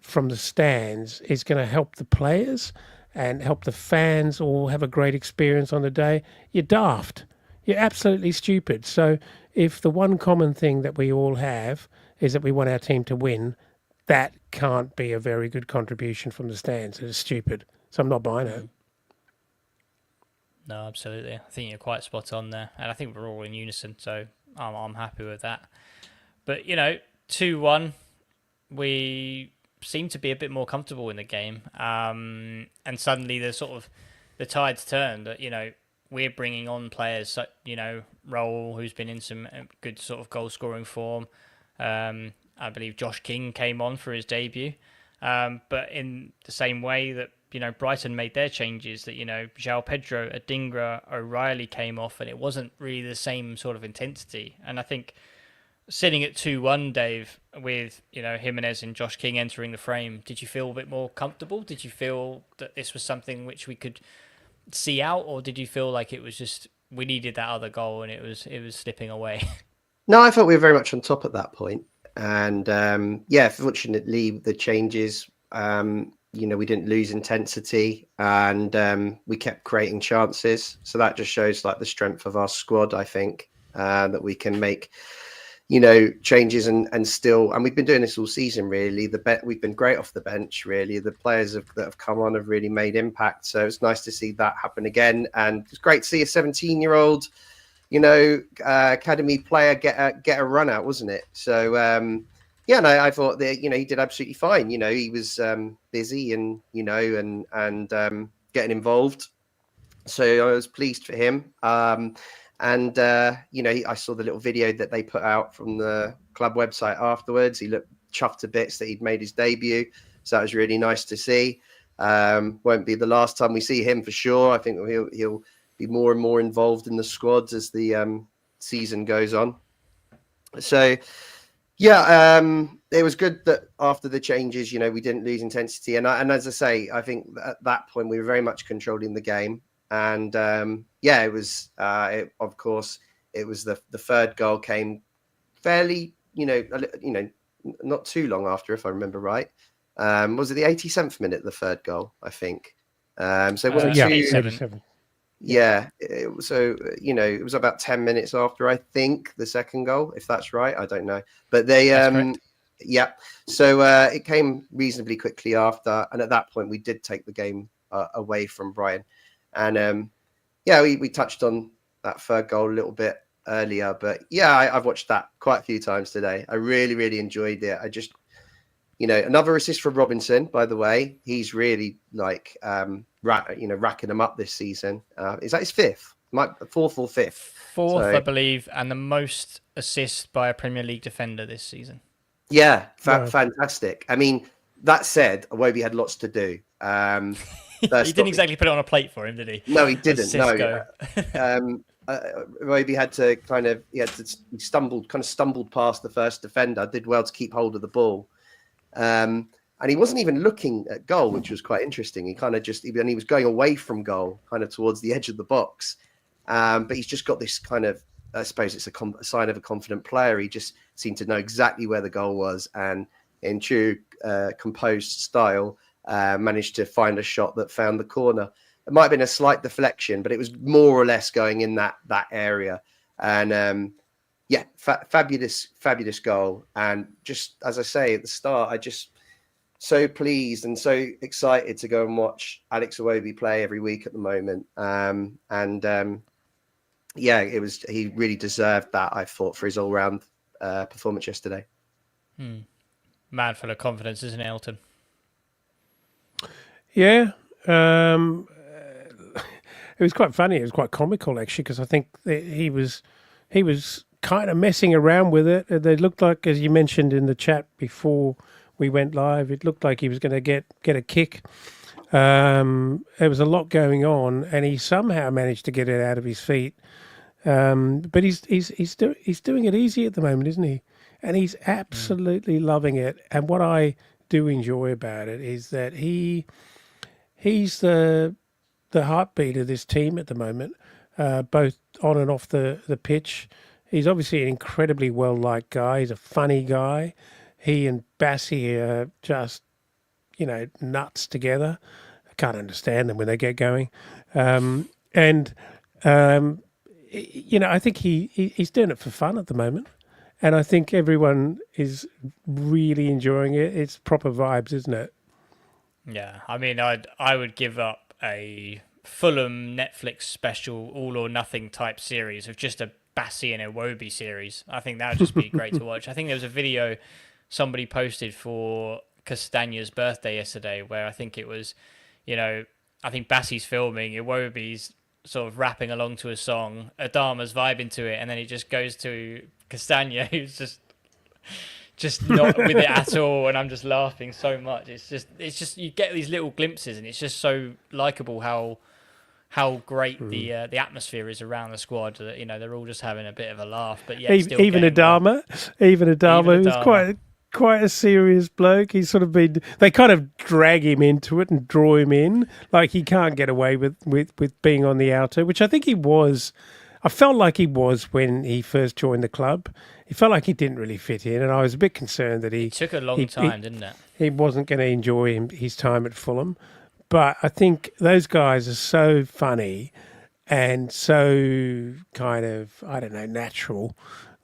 from the stands is going to help the players and help the fans all have a great experience on the day, you're daft. You're absolutely stupid. So if the one common thing that we all have is that we want our team to win, that can't be a very good contribution from the stands. It's stupid. So I'm not buying it. No, absolutely. I think you're quite spot on there. And I think we're all in unison, so I'm happy with that. But, 2-1, we seem to be a bit more comfortable in the game. And suddenly the the tide's turned. That we're bringing on players, Raul, who's been in some good sort of goal scoring form. I believe Josh King came on for his debut. But in the same way that, Brighton made their changes, that, João Pedro, Adingra, O'Reilly came off, and it wasn't really the same sort of intensity. And I think sitting at 2-1, Dave, with, Jimenez and Josh King entering the frame, did you feel a bit more comfortable? Did you feel that this was something which we could see out, or did you feel like it was just we needed that other goal and it was slipping away? No, I felt we were very much on top at that point. And fortunately, the changes, we didn't lose intensity, and we kept creating chances. So that just shows like the strength of our squad, I think, that we can make, changes and still. And we've been doing this all season, really. We've been great off the bench, really. The players that have come on have really made impact. So it's nice to see that happen again. And it's great to see a 17-year-old academy player get a run out, wasn't it? So I thought that he did absolutely fine. He was busy and getting involved, so I was pleased for him. I saw the little video that they put out from the club website afterwards. He looked chuffed to bits that he'd made his debut, so that was really nice to see. Won't be the last time we see him for sure. I think he'll be more and more involved in the squads as the season goes on. So, it was good that after the changes, we didn't lose intensity. And as I say, I think at that point we were very much controlling the game. And it was, of course, it was the third goal came fairly, not too long after, if I remember right. Was it the 87th minute, the third goal, I think? So it wasn't 87. Yeah. It was about 10 minutes after, I think, the second goal, if that's right. I don't know. But they, So it came reasonably quickly after. And at that point, we did take the game away from Brighton. And we touched on that third goal a little bit earlier. But I've watched that quite a few times today. I really, really enjoyed it. I just, another assist from Robinson, by the way. He's really racking them up this season. Is that his fifth? Fourth or fifth? Fourth, I believe, and the most assists by a Premier League defender this season. Yeah, fantastic. I mean, that said, Iwobi had lots to do. He didn't exactly put it on a plate for him, did he? No, he didn't. Iwobi had to he stumbled past the first defender, did well to keep hold of the ball. And he wasn't even looking at goal, which was quite interesting. He he was going away from goal, kind of towards the edge of the box. But he's just got this kind of, I suppose it's a sign of a confident player. He just seemed to know exactly where the goal was, and in true composed style, managed to find a shot that found the corner. It might have been a slight deflection, but it was more or less going in that area. And fabulous goal. And just as I say at the start, I just so pleased and so excited to go and watch Alex Iwobi play every week at the moment. He really deserved that, I thought, for his all-round performance yesterday. Man full of confidence, isn't it, Elton? Yeah. It was quite funny. It was quite comical, actually, because I think that he was kind of messing around with it. They looked like, as you mentioned in the chat before we went live, it looked like he was going to get a kick. There was a lot going on, and he somehow managed to get it out of his feet. But he's doing it easy at the moment, isn't he? And he's absolutely loving it. And what I do enjoy about it is that he's the heartbeat of this team at the moment, both on and off the pitch. He's obviously an incredibly well-liked guy. He's a funny guy. He and Bassi are just, nuts together. I can't understand them when they get going. I think he's doing it for fun at the moment. And I think everyone is really enjoying it. It's proper vibes, isn't it? Yeah, I mean, I would give up a Fulham Netflix special all or nothing type series of just a Bassi and Iwobi series. I think that would just be great to watch. I think there was a video somebody posted for Castagna's birthday yesterday where I think it was, I think Bassie's filming, Iwobi's sort of rapping along to a song, Adama's vibing to it, and then it just goes to Castagna, who's just not with it at all, and I'm just laughing so much. It's just you get these little glimpses, and it's just so likable how great the atmosphere is around the squad. That they're all just having a bit of a laugh, but yeah, even Adama, who's quite a serious bloke. He's sort of they kind of drag him into it and draw him in, like he can't get away with being on the outer, which I think he was. I felt like he was when he first joined the club. He felt like he didn't really fit in, and I was a bit concerned that it took a long time, didn't it? He wasn't going to enjoy his time at Fulham. But I think those guys are so funny and so kind of, I don't know, natural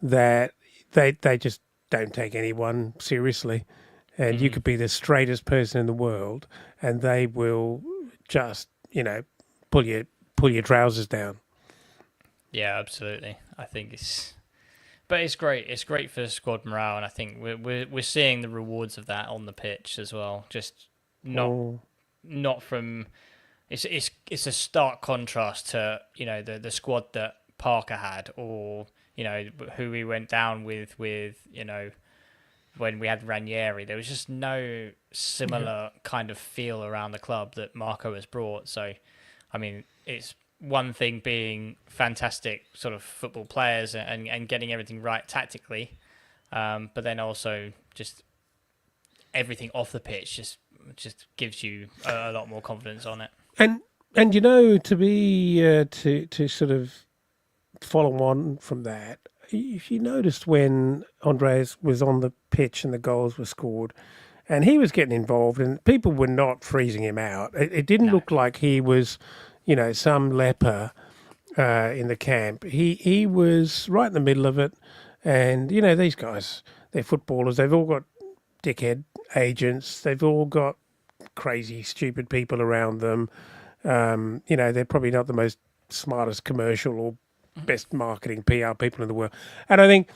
that they just don't take anyone seriously. And you could be the straightest person in the world and they will just, pull your trousers down. Yeah, absolutely. I think but it's great. It's great for squad morale, and I think we're seeing the rewards of that on the pitch as well. Just not from. It's a stark contrast to the squad that Parker had, or who we went down with when we had Ranieri. There was just no similar kind of feel around the club that Marco has brought. So, I mean, it's one thing being fantastic sort of football players and getting everything right tactically, but then also just everything off the pitch just gives you a lot more confidence on it. And to be to sort of follow on from that, if you noticed when Andreas was on the pitch and the goals were scored, and he was getting involved, and people were not freezing him out. It didn't look like he was, some leper in the camp. He was right in the middle of it, and these guys, they're footballers. They've all got dickhead agents. They've all got crazy, stupid people around them. They're probably not the most smartest commercial or best marketing PR people in the world. And I think,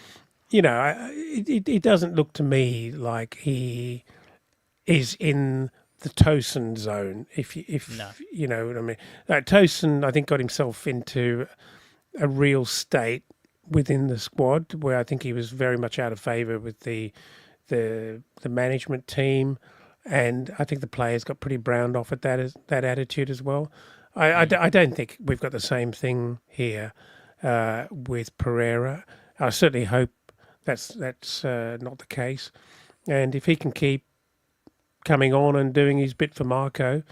it doesn't look to me like he is in the Tosin zone. If you know what I mean. Tosin, I think, got himself into a real state within the squad where I think he was very much out of favour with the management team, and I think the players got pretty browned off at that attitude as well. I don't think we've got the same thing here with Pereira. I certainly hope that's not the case, and if he can keep coming on and doing his bit for Marco,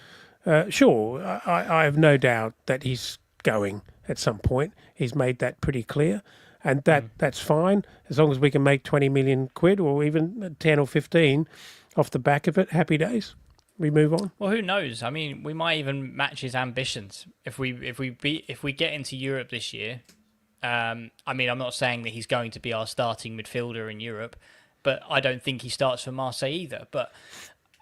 sure, I have no doubt that he's going at some point. He's made that pretty clear. And that's fine, as long as we can make 20 million quid or even 10 or 15 off the back of it. Happy days. We move on. Well, who knows? I mean, we might even match his ambitions if we get into Europe this year. I mean, I'm not saying that he's going to be our starting midfielder in Europe, but I don't think he starts for Marseille either. But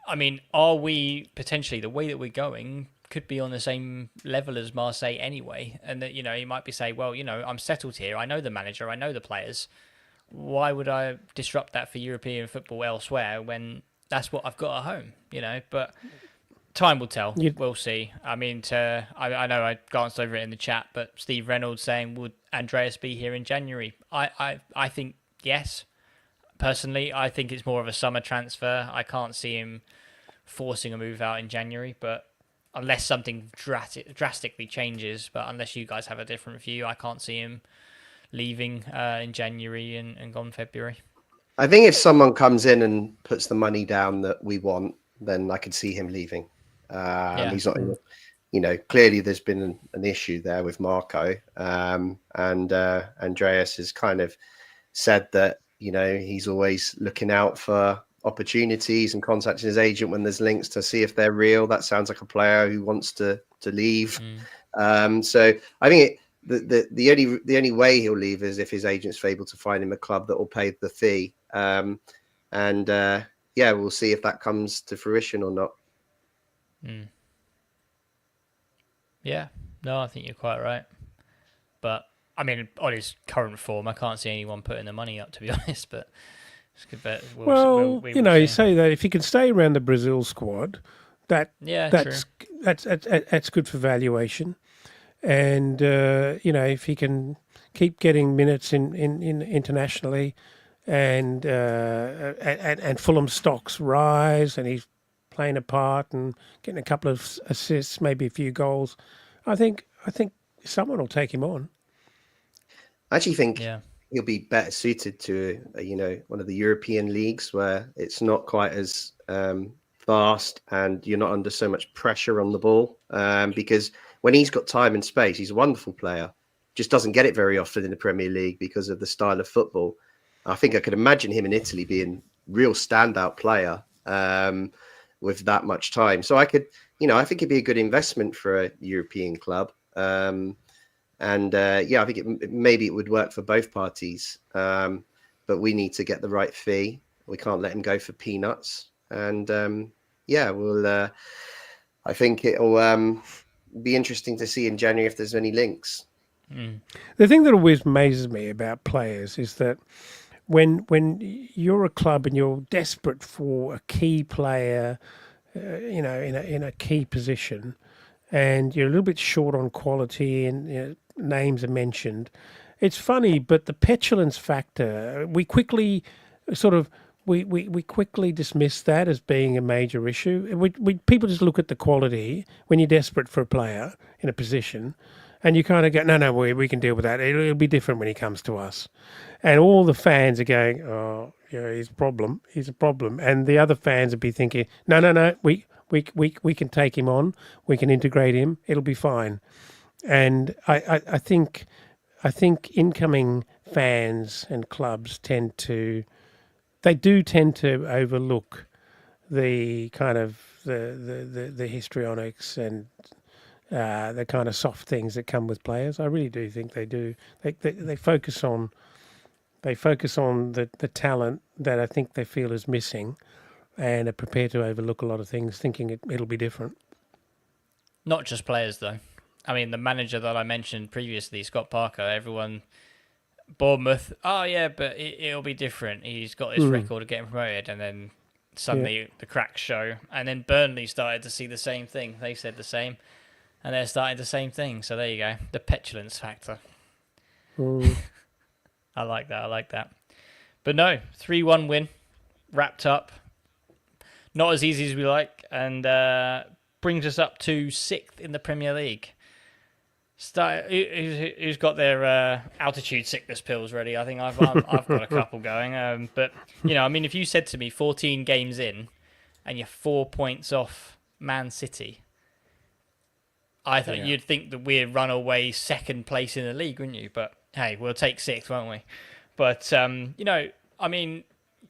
I mean, are we potentially, the way that we're going, could be on the same level as Marseille anyway, and that he might be saying, well, I'm settled here, I know the manager, I know the players, why would I disrupt that for European football elsewhere when that's what I've got at home, but time will tell. We'll see. I mean, I know I glanced over it in the chat, but Steve Reynolds saying, would Andreas be here in January? I think yes. Personally, I think it's more of a summer transfer. I can't see him forcing a move out in January, but unless something drastically changes, but unless you guys have a different view, I can't see him leaving in January and gone February. I think if someone comes in and puts the money down that we want, then I could see him leaving. He's not, clearly there's been an issue there with Marco, and Andreas has kind of said that, he's always looking out for opportunities and contacting his agent when there's links to see if they're real. That sounds like a player who wants to leave. So I think the only way he'll leave is if his agent's able to find him a club that will pay the fee. We'll see if that comes to fruition or not. Yeah, no, I think you're quite right. But I mean, on his current form, I can't see anyone putting the money up, to be honest. But it's good bet. You say that if he can stay around the Brazil squad, that's that's good for valuation. And if he can keep getting minutes in internationally, and Fulham stocks rise, and he's playing a part and getting a couple of assists, maybe a few goals, I think someone will take him on. I actually think Yeah. he'll be better suited to one of the European leagues where it's not quite as fast and you're not under so much pressure on the ball. Because when he's got time and space, he's a wonderful player. Just doesn't get it very often in the Premier League because of the style of football. I think I could imagine him in Italy being real standout player with that much time. So I think it'd be a good investment for a European club. I think maybe it would work for both parties. But we need to get the right fee. We can't let him go for peanuts. And I think it'll be interesting to see in January if there's any links. The thing that always amazes me about players is that when you're a club and you're desperate for a key player, in a key position, and you're a little bit short on quality, and names are mentioned, it's funny, but the petulance factor, we quickly dismiss that as being a major issue. People just look at the quality when you're desperate for a player in a position, and you kind of go, no, we can deal with that. It'll be different when he comes to us. And all the fans are going, oh, he's a problem. And the other fans will be thinking, no, we can take him on. We can integrate him. It'll be fine. And I think incoming fans and clubs tend to overlook the kind of the histrionics and the kind of soft things that come with players. I really do think they do. They focus on the talent that I think they feel is missing, and are prepared to overlook a lot of things, thinking it'll be different. Not just players, though. I mean, the manager that I mentioned previously, Scott Parker, everyone, Bournemouth, oh yeah, but it'll be different. He's got this record of getting promoted, and then suddenly the cracks show. And then Burnley started to see the same thing. They said the same, and they're starting the same thing. So there you go, the petulance factor. I like that. But no, 3-1 win, wrapped up. Not as easy as we like, and brings us up to 6th in the Premier League. Who's got their altitude sickness pills ready? I think I've got a couple going. But if you said to me 14 games in, and you're 4 points off Man City, I thought you'd think that we'd run away second place in the league, wouldn't you? But hey, we'll take 6th, won't we? But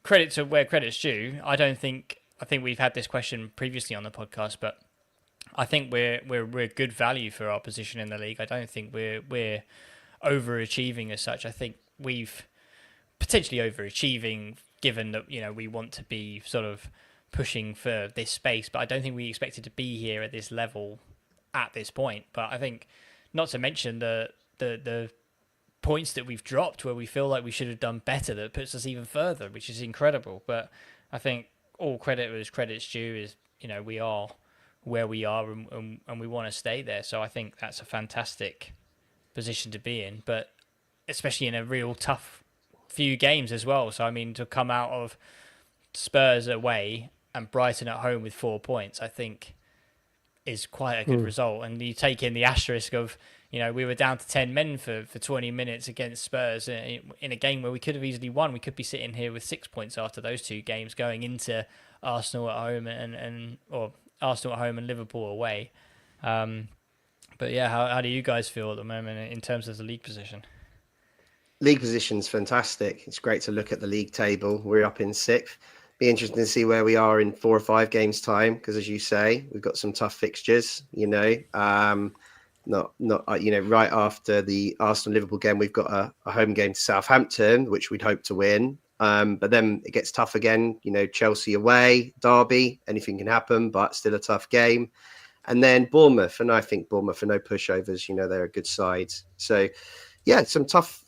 credit to where credit's due. I think we've had this question previously on the podcast, but I think we're good value for our position in the league. I don't think we're overachieving as such. I think we've potentially overachieving, given that we want to be sort of pushing for this space, but I don't think we expected to be here at this level at this point. But I think, not to mention the points that we've dropped where we feel like we should have done better, that puts us even further, which is incredible. But I think all credit as credit's due is, we are where we are, and we want to stay there. So I think that's a fantastic position to be in, but especially in a real tough few games as well. So I mean, to come out of Spurs away and Brighton at home with 4 points, I think is quite a good result. And you take in the asterisk of, we were down to 10 men for 20 minutes against Spurs in a game where we could have easily won. We could be sitting here with 6 points after those two games, going into Arsenal at home or Arsenal at home and Liverpool away. But yeah, how do you guys feel at the moment in terms of the league position? League position's fantastic. It's great to look at the league table. We're up in 6th. Be interesting to see where we are in 4 or 5 games time, because as you say, we've got some tough fixtures. Right after the Arsenal Liverpool game, we've got a home game to Southampton, which we'd hope to win. But then it gets tough again. Chelsea away, Derby, anything can happen, but still a tough game. And then Bournemouth, and I think Bournemouth are no pushovers. They're a good side. So yeah, some tough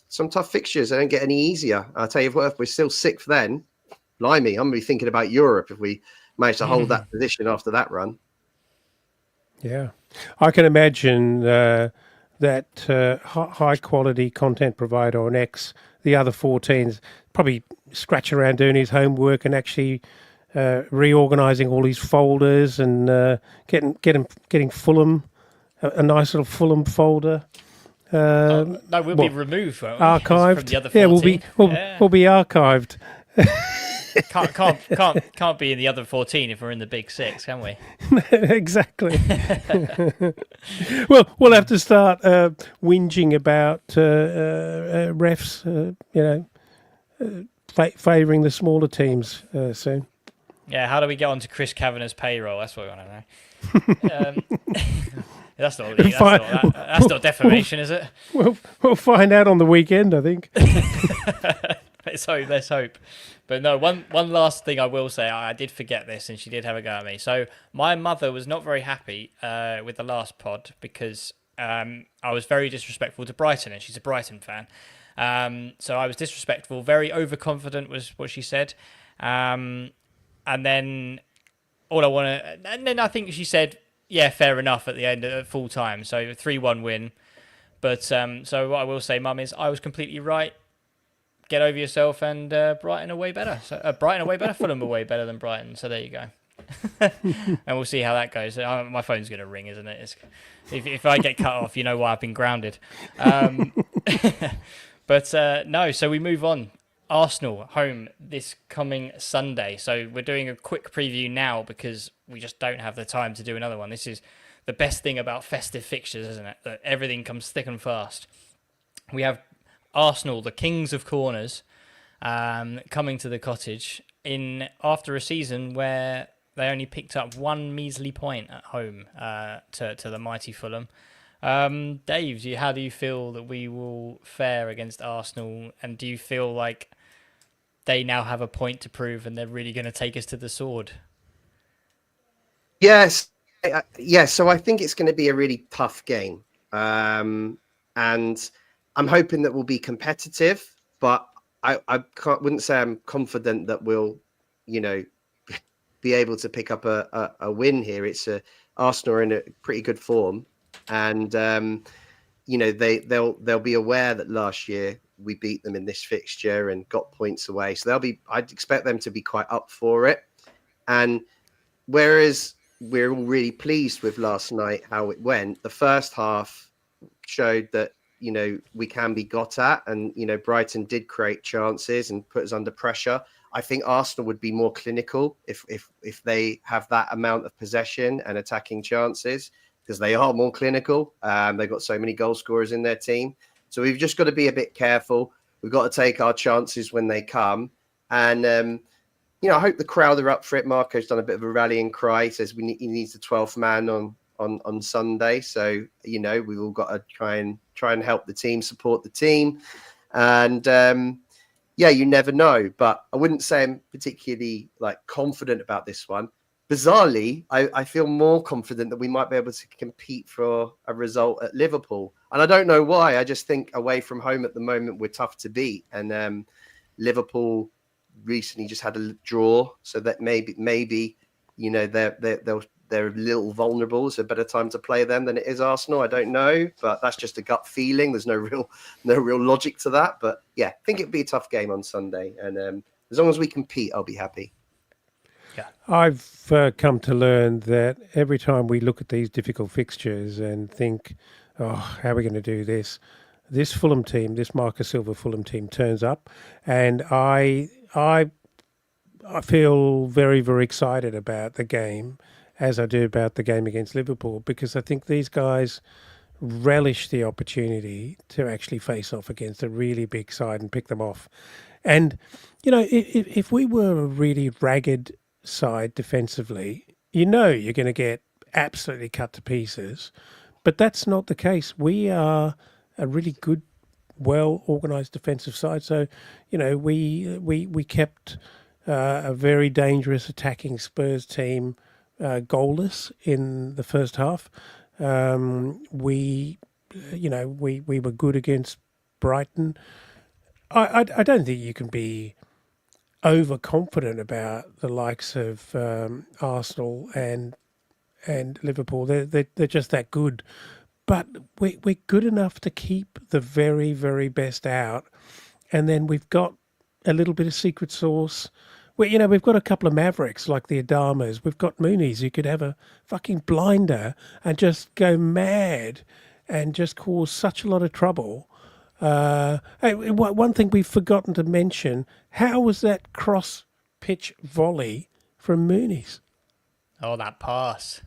fixtures. They don't get any easier. I'll tell you what, if we're still 6th then, blimey, I'm going to be thinking about Europe if we manage to hold that position after that run. Yeah, I can imagine that high quality content provider on X, the other 14s, probably scratching around doing his homework and actually reorganising all his folders and getting Fulham a nice little Fulham folder. No, we'll be What removed, won't we? From archived? the other Yeah, 14. we'll be archived. Can't be in the other 14 if we're in the big six, can we? Exactly. Well, we'll have to start whinging about refs, favouring the smaller teams soon. Yeah, how do we get onto Chris Kavanagh's payroll? That's what we want to know. That's not defamation, is it? We'll find out on the weekend, I think. Let's hope. But no, one last thing I will say, I did forget this, and she did have a go at me. So my mother was not very happy with the last pod because I was very disrespectful to Brighton, and she's a Brighton fan. So I was disrespectful, very overconfident was what she said. And then and then I think she said, yeah, fair enough at the end at full time. So 3-1 win. But so what I will say, Mum, is I was completely right. Get over yourself, and Brighton are way better. So Brighton are way better. Fulham are way better than Brighton. So there you go. And we'll see how that goes. My phone's going to ring, isn't it? If I get cut off, you know why I've been grounded. But no, so we move on. Arsenal home this coming Sunday. So we're doing a quick preview now because we just don't have the time to do another one. This is the best thing about festive fixtures, isn't it? That everything comes thick and fast. We have Arsenal, the kings of corners, coming to the Cottage after a season where they only picked up one measly point at home to the mighty Fulham. Dave, how do you feel that we will fare against Arsenal? And do you feel like they now have a point to prove and they're really going to take us to the sword? Yes. So I think it's going to be a really tough game. And I'm hoping that we'll be competitive, but I wouldn't say I'm confident that we'll, be able to pick up a win here. It's Arsenal are in a pretty good form, and they'll be aware that last year we beat them in this fixture and got points away, so I'd expect them to be quite up for it. And whereas we're all really pleased with last night how it went, the first half showed that we can be got at, and Brighton did create chances and put us under pressure. I think Arsenal would be more clinical if they have that amount of possession and attacking chances, because they are more clinical. They've got so many goal scorers in their team, so we've just got to be a bit careful. We've got to take our chances when they come, and I hope the crowd are up for it. Marco's done a bit of a rallying cry. He says he needs the 12th man on Sunday. So, we've all got to try and help the team, support the team. And you never know. But I wouldn't say I'm particularly confident about this one. Bizarrely, I feel more confident that we might be able to compete for a result at Liverpool. And I don't know why. I just think away from home at the moment, we're tough to beat. And Liverpool recently just had a draw, so that maybe they're a little vulnerable. It's a better time to play them than it is Arsenal. I don't know, but that's just a gut feeling. There's no real logic to that. But yeah, I think it'd be a tough game on Sunday, and as long as we compete, I'll be happy. Yeah, I've come to learn that every time we look at these difficult fixtures and think, oh, how are we going to do this? This Fulham team, this Marcus Silva Fulham team turns up, and I feel very, very excited about the game, as I do about the game against Liverpool, because I think these guys relish the opportunity to actually face off against a really big side and pick them off. And, if we were a really ragged side defensively, you're going to get absolutely cut to pieces. But that's not the case. We are a really good, well-organised defensive side. So, we kept a very dangerous attacking Spurs team goalless in the first half. We were good against Brighton. I don't think you can be overconfident about the likes of Arsenal and and Liverpool. They're just that good. But we're good enough to keep the very, very best out. And then we've got a little bit of secret sauce. We've got a couple of mavericks like the Adamas. We've got Moonies who could have a fucking blinder and just go mad and just cause such a lot of trouble. Hey, one thing we've forgotten to mention, how was that cross pitch volley from Moonies? Oh, that pass.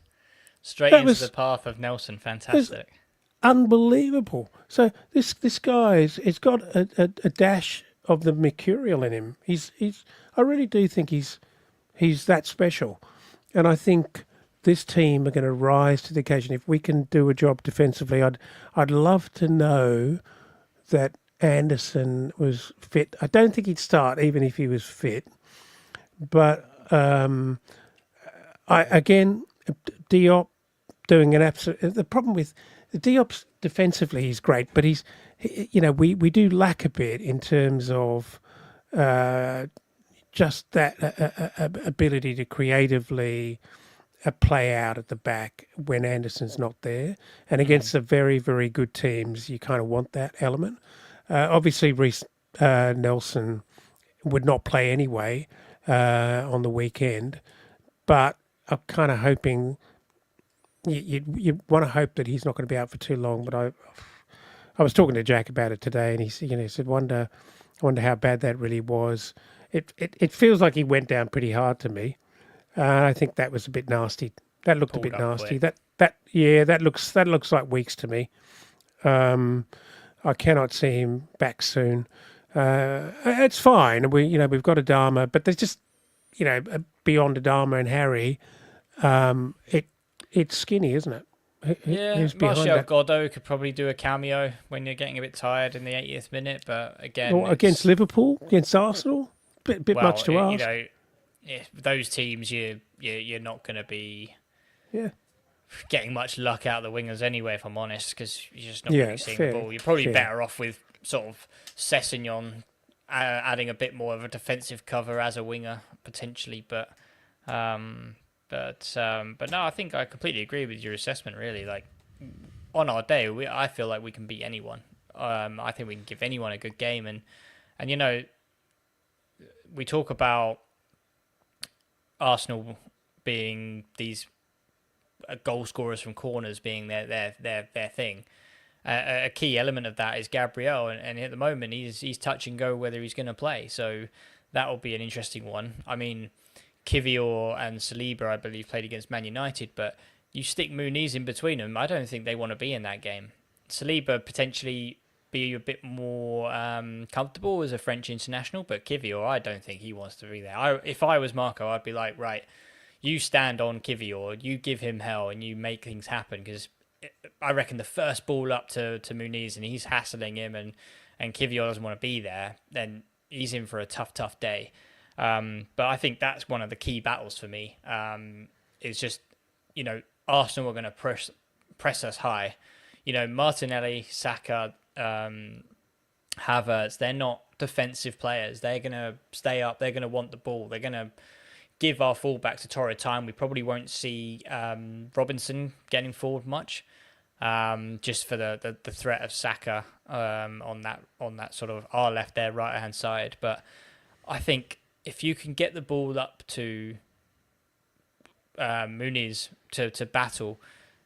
Straight That into was- the path of Nelson. was Fantastic. Unbelievable. So this guy's he's got a dash of the mercurial in him. I really do think he's that special, and I think this team are going to rise to the occasion. If we can do a job defensively, I'd love to know that Anderson was fit. I don't think he'd start even if he was fit, but Diop doing an absolute. The problem with Diop's defensively, he's great, but we do lack a bit in terms of just that ability to creatively play out at the back when Anderson's not there. And against the very, very good teams, you kind of want that element. Obviously, Reece Nelson would not play anyway on the weekend, but I'm kind of hoping you want to hope that he's not going to be out for too long. But I was talking to Jack about it today, and he said, "Wonder how bad that really was." It feels like he went down pretty hard to me. I think that was a bit nasty. That looked Pulled a bit up nasty. quick. That looks like weeks to me. I cannot see him back soon. It's fine. We've got Adama, but there's just beyond Adama and Harry, it's skinny, isn't it? Yeah, Who's behind Martial that? Godot could probably do a cameo when you're getting a bit tired in the 80th minute, but again, Or against Liverpool, against Arsenal, bit well, much to ask. those teams, you're not going to be Yeah, getting much luck out of the wingers anyway, if I'm honest, because you're just not Yeah, really seeing fair, the ball. You're probably fair. better off with sort of Sessegnon adding a bit more of a defensive cover as a winger potentially, but no, I think I completely agree with your assessment. Really, like on our day, I feel like we can beat anyone. I think we can give anyone a good game, and we talk about Arsenal being these goal scorers from corners being their thing. A key element of that is Gabriel, and at the moment he's touch and go whether he's going to play. So that will be an interesting one. I mean, Kivior and Saliba, I believe, played against Man United, but you stick Muniz in between them, I don't think they want to be in that game. Saliba potentially be a bit more comfortable as a French international, but Kivior, I don't think he wants to be there. If I was Marco, I'd be like, right, you stand on Kivior, you give him hell, and you make things happen, because I reckon the first ball up to Muniz and he's hassling him and Kivior doesn't want to be there, then he's in for a tough day. But I think that's one of the key battles for me. It's just, Arsenal are going to press us high. Martinelli, Saka, Havertz, they're not defensive players. They're going to stay up. They're going to want the ball. They're going to give our fullback to torrid time. We probably won't see Robinson getting forward much, just for the threat of Saka on that sort of our left, their right hand side. But I think if you can get the ball up to Muniz to battle,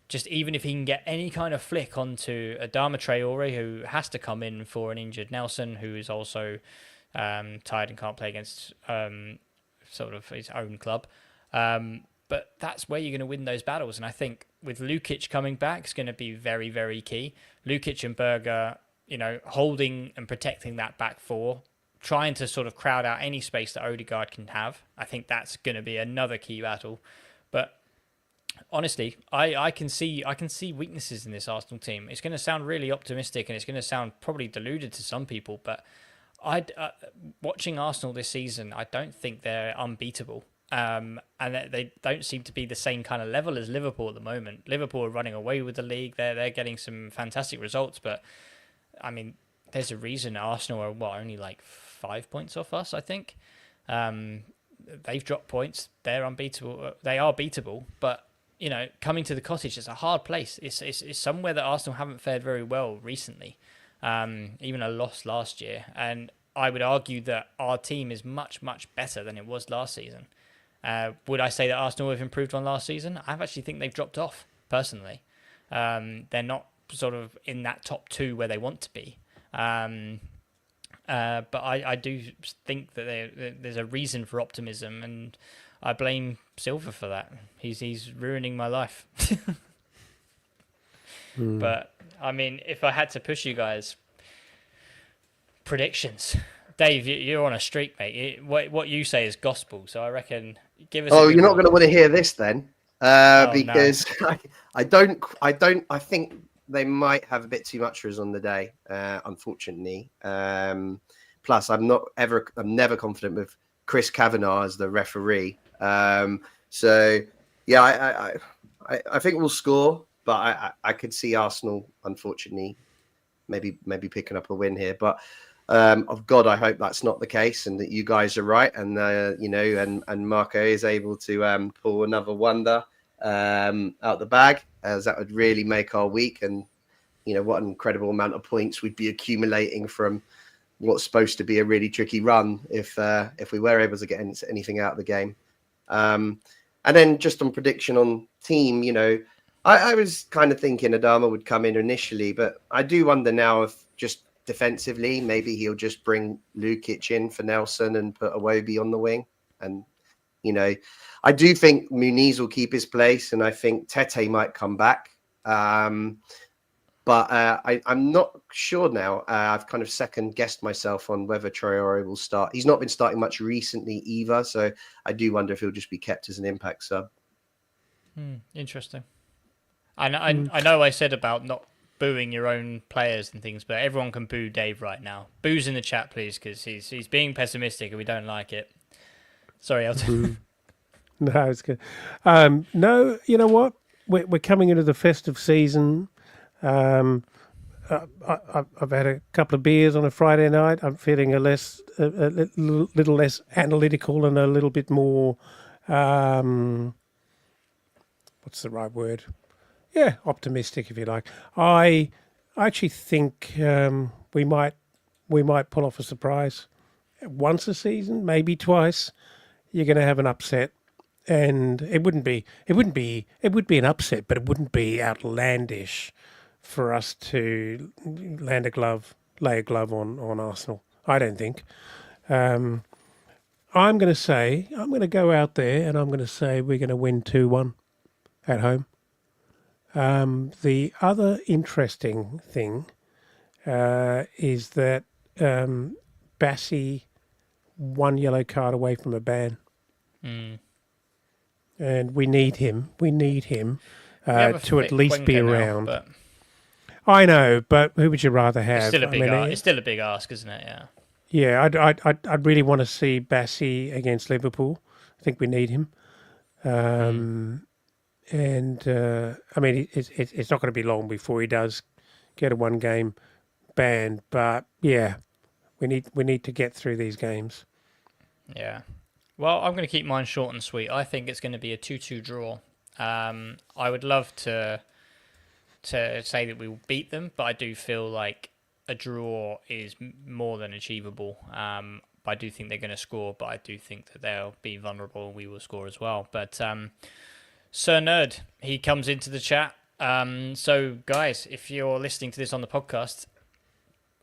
just even if he can get any kind of flick onto Adama Traore, who has to come in for an injured Nelson, who is also tired and can't play against sort of his own club. But that's where you're going to win those battles. And I think with Lukic coming back is going to be very, very key. Lukic and Berger, holding and protecting that back four, trying to sort of crowd out any space that Odegaard can have. I think that's going to be another key battle. But honestly, I can see weaknesses in this Arsenal team. It's going to sound really optimistic and it's going to sound probably deluded to some people, but watching Arsenal this season, I don't think they're unbeatable. And they don't seem to be the same kind of level as Liverpool at the moment. Liverpool are running away with the league. They're getting some fantastic results, but I mean, there's a reason Arsenal are only like 5 points off us, I think. They've dropped points. They're unbeatable. They are beatable, but coming to the Cottage is a hard place. It's somewhere that Arsenal haven't fared very well recently, even a loss last year. And I would argue that our team is much, much better than it was last season. Would I say that Arsenal have improved on last season? I actually think they've dropped off, personally. They're not sort of in that top 2 where they want to be. But I do think that there's a reason for optimism, and I blame Silva for that. He's ruining my life. But, I mean, if I had to push you guys, predictions. Dave, you're on a streak, mate. What you say is gospel, so I reckon give us. Oh, you're not going to want to hear this then, because no. I think they might have a bit too much for us on the day, unfortunately. Plus, I'm never confident with Chris Kavanagh as the referee. So yeah, I think we'll score, but I could see Arsenal, unfortunately, maybe picking up a win here. But of God, I hope that's not the case, and that you guys are right, and and Marco is able to pull another wonder out the bag, as that would really make our week. And what an incredible amount of points we'd be accumulating from what's supposed to be a really tricky run if we were able to get anything out of the game. And then just on prediction on team, I was kind of thinking Adama would come in initially, but I do wonder now if just defensively, maybe he'll just bring Lukic in for Nelson and put Iwobi on the wing. And, I do think Muniz will keep his place, and I think tTo might come back. But I'm not sure now. I've kind of second guessed myself on whether Traore will start. He's not been starting much recently either, so I do wonder if he'll just be kept as an impact sub. Interesting. I know I said about not booing your own players and things, but everyone can boo Dave right now. Boos in the chat, please, because he's being pessimistic and we don't like it. Sorry, Elton. No, it's good. No, you know what? We're coming into the festive season. I've had a couple of beers on a Friday night. I'm feeling a little less analytical and a little bit more. What's the right word? Yeah, optimistic, if you like. I actually think we might pull off a surprise once a season, maybe twice. You're going to have an upset, and it would be an upset, but it wouldn't be outlandish for us to lay a glove on Arsenal. I don't think. I'm going to go out there and I'm going to say we're going to win 2-1 at home. The other interesting thing is that Bassi, 1 yellow card away from a ban. And we need him. We need him to at least be around. Now, I know, but who would you rather have? It's still a big it's still a big ask, isn't it? Yeah. Yeah, I'd really want to see Bassi against Liverpool. I think we need him. And I mean, it's not going to be long before he does get a 1-game ban. But yeah, we need to get through these games. Yeah. Well, I'm going to keep mine short and sweet. I think it's going to be a 2-2 draw. I would love to say that we will beat them, but I do feel like a draw is more than achievable. I do think they're going to score, but I do think that they'll be vulnerable and we will score as well. But Sir Nerd, he comes into the chat. So, guys, if you're listening to this on the podcast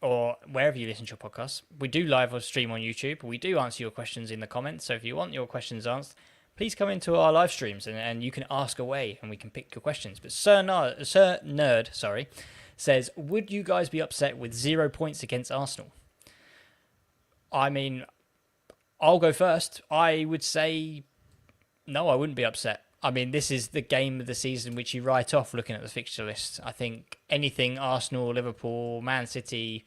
or wherever you listen to your podcasts, we do live or stream on YouTube. We do answer your questions in the comments. So if you want your questions answered, please come into our live streams and you can ask away and we can pick your questions. But Sir Nerd, says, would you guys be upset with 0 points against Arsenal? I mean, I'll go first. I would say no, I wouldn't be upset. I mean, this is the game of the season which you write off looking at the fixture list. I think anything Arsenal, Liverpool, Man City,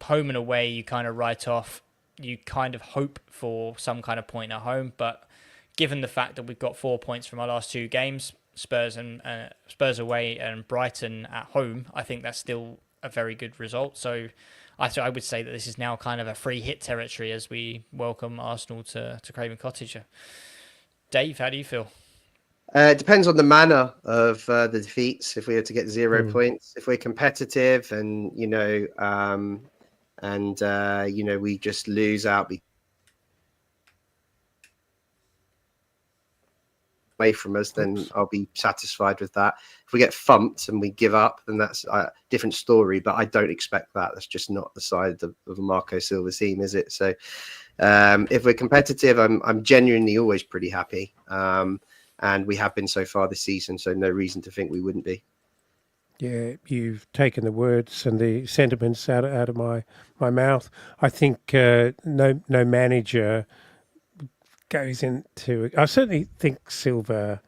home and away, you kind of write off. You kind of hope for some kind of point at home, but given the fact that we've got 4 points from our last 2 games, Spurs away and Brighton at home, I think that's still a very good result. So I would say that this is now kind of a free hit territory as we welcome Arsenal to Craven Cottage. Dave, how do you feel? It depends on the manner of the defeats. If we were to get 0 points, if we're competitive, and we just lose out away from us, then I'll be satisfied with that. If we get thumped and we give up, then that's a different story. But I don't expect that. That's just not the side of a Marco Silva team, is it? So if we're competitive, I'm genuinely always pretty happy. And we have been so far this season, so no reason to think we wouldn't be. Yeah, you've taken the words and the sentiments out of my mouth. I think no manager goes into. I certainly think Silva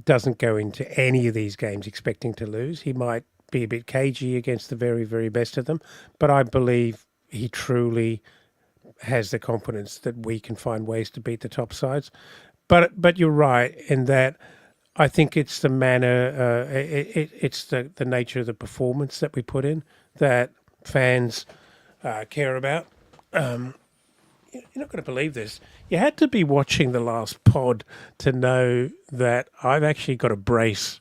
doesn't go into any of these games expecting to lose. He might be a bit cagey against the very, very best of them, but I believe he truly has the confidence that we can find ways to beat the top sides. But you're right in that I think it's the manner, it's the nature of the performance that we put in that fans care about. You're not going to believe this. You had to be watching the last pod to know that I've actually got a brace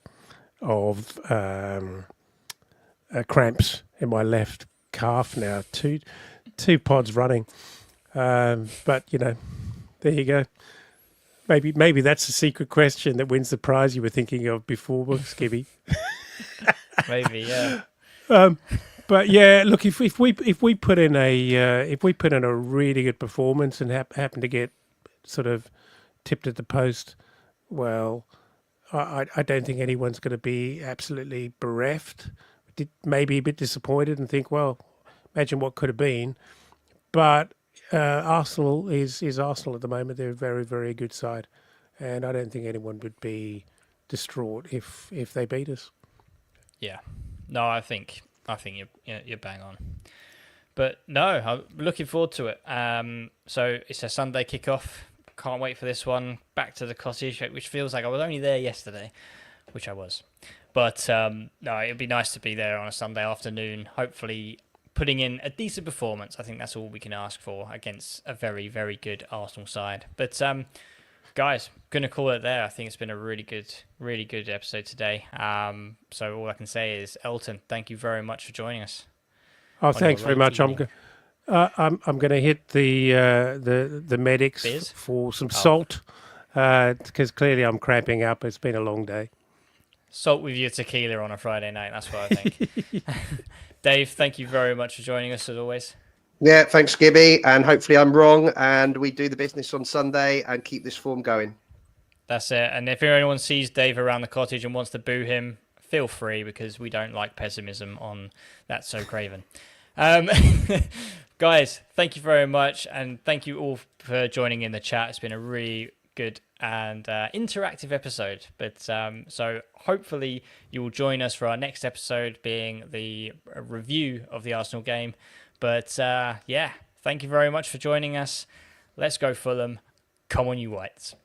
of cramps in my left calf now. Two pods running. But, there you go. Maybe that's a secret question that wins the prize you were thinking of before, Skibby. Maybe, yeah. But yeah, look, if we put in a really good performance and happen to get sort of tipped at the post, well, I don't think anyone's going to be absolutely bereft. Maybe a bit disappointed and think, well, imagine what could have been. But Arsenal is Arsenal at the moment. They're a very, very good side, and I don't think anyone would be distraught if they beat us. Yeah, no, I think you're bang on. But no, I'm looking forward to it. So it's a Sunday kickoff. Can't wait for this one. Back to the cottage, which feels like I was only there yesterday, which I was. But no, it'd be nice to be there on a Sunday afternoon. Hopefully, putting in a decent performance. I think that's all we can ask for against a very, very good Arsenal side. But guys, gonna call it there. I think it's been a really good episode today. So all I can say is, Elton, thank you very much for joining us. Oh, thanks very much. I'm going to hit the medics Beers? for some salt because clearly I'm cramping up. It's been a long day. Salt with your tequila on a Friday night. That's what I think. Dave, thank you very much for joining us as always. Yeah, thanks, Gibby. And hopefully I'm wrong and we do the business on Sunday and keep this form going. That's it. And if anyone sees Dave around the cottage and wants to boo him, feel free, because we don't like pessimism on That's So Craven. Guys, thank you very much. And thank you all for joining in the chat. It's been a really good and interactive episode. But so hopefully you will join us for our next episode, being the review of the Arsenal game. But yeah, thank you very much for joining us. Let's go Fulham. Come on, you Whites.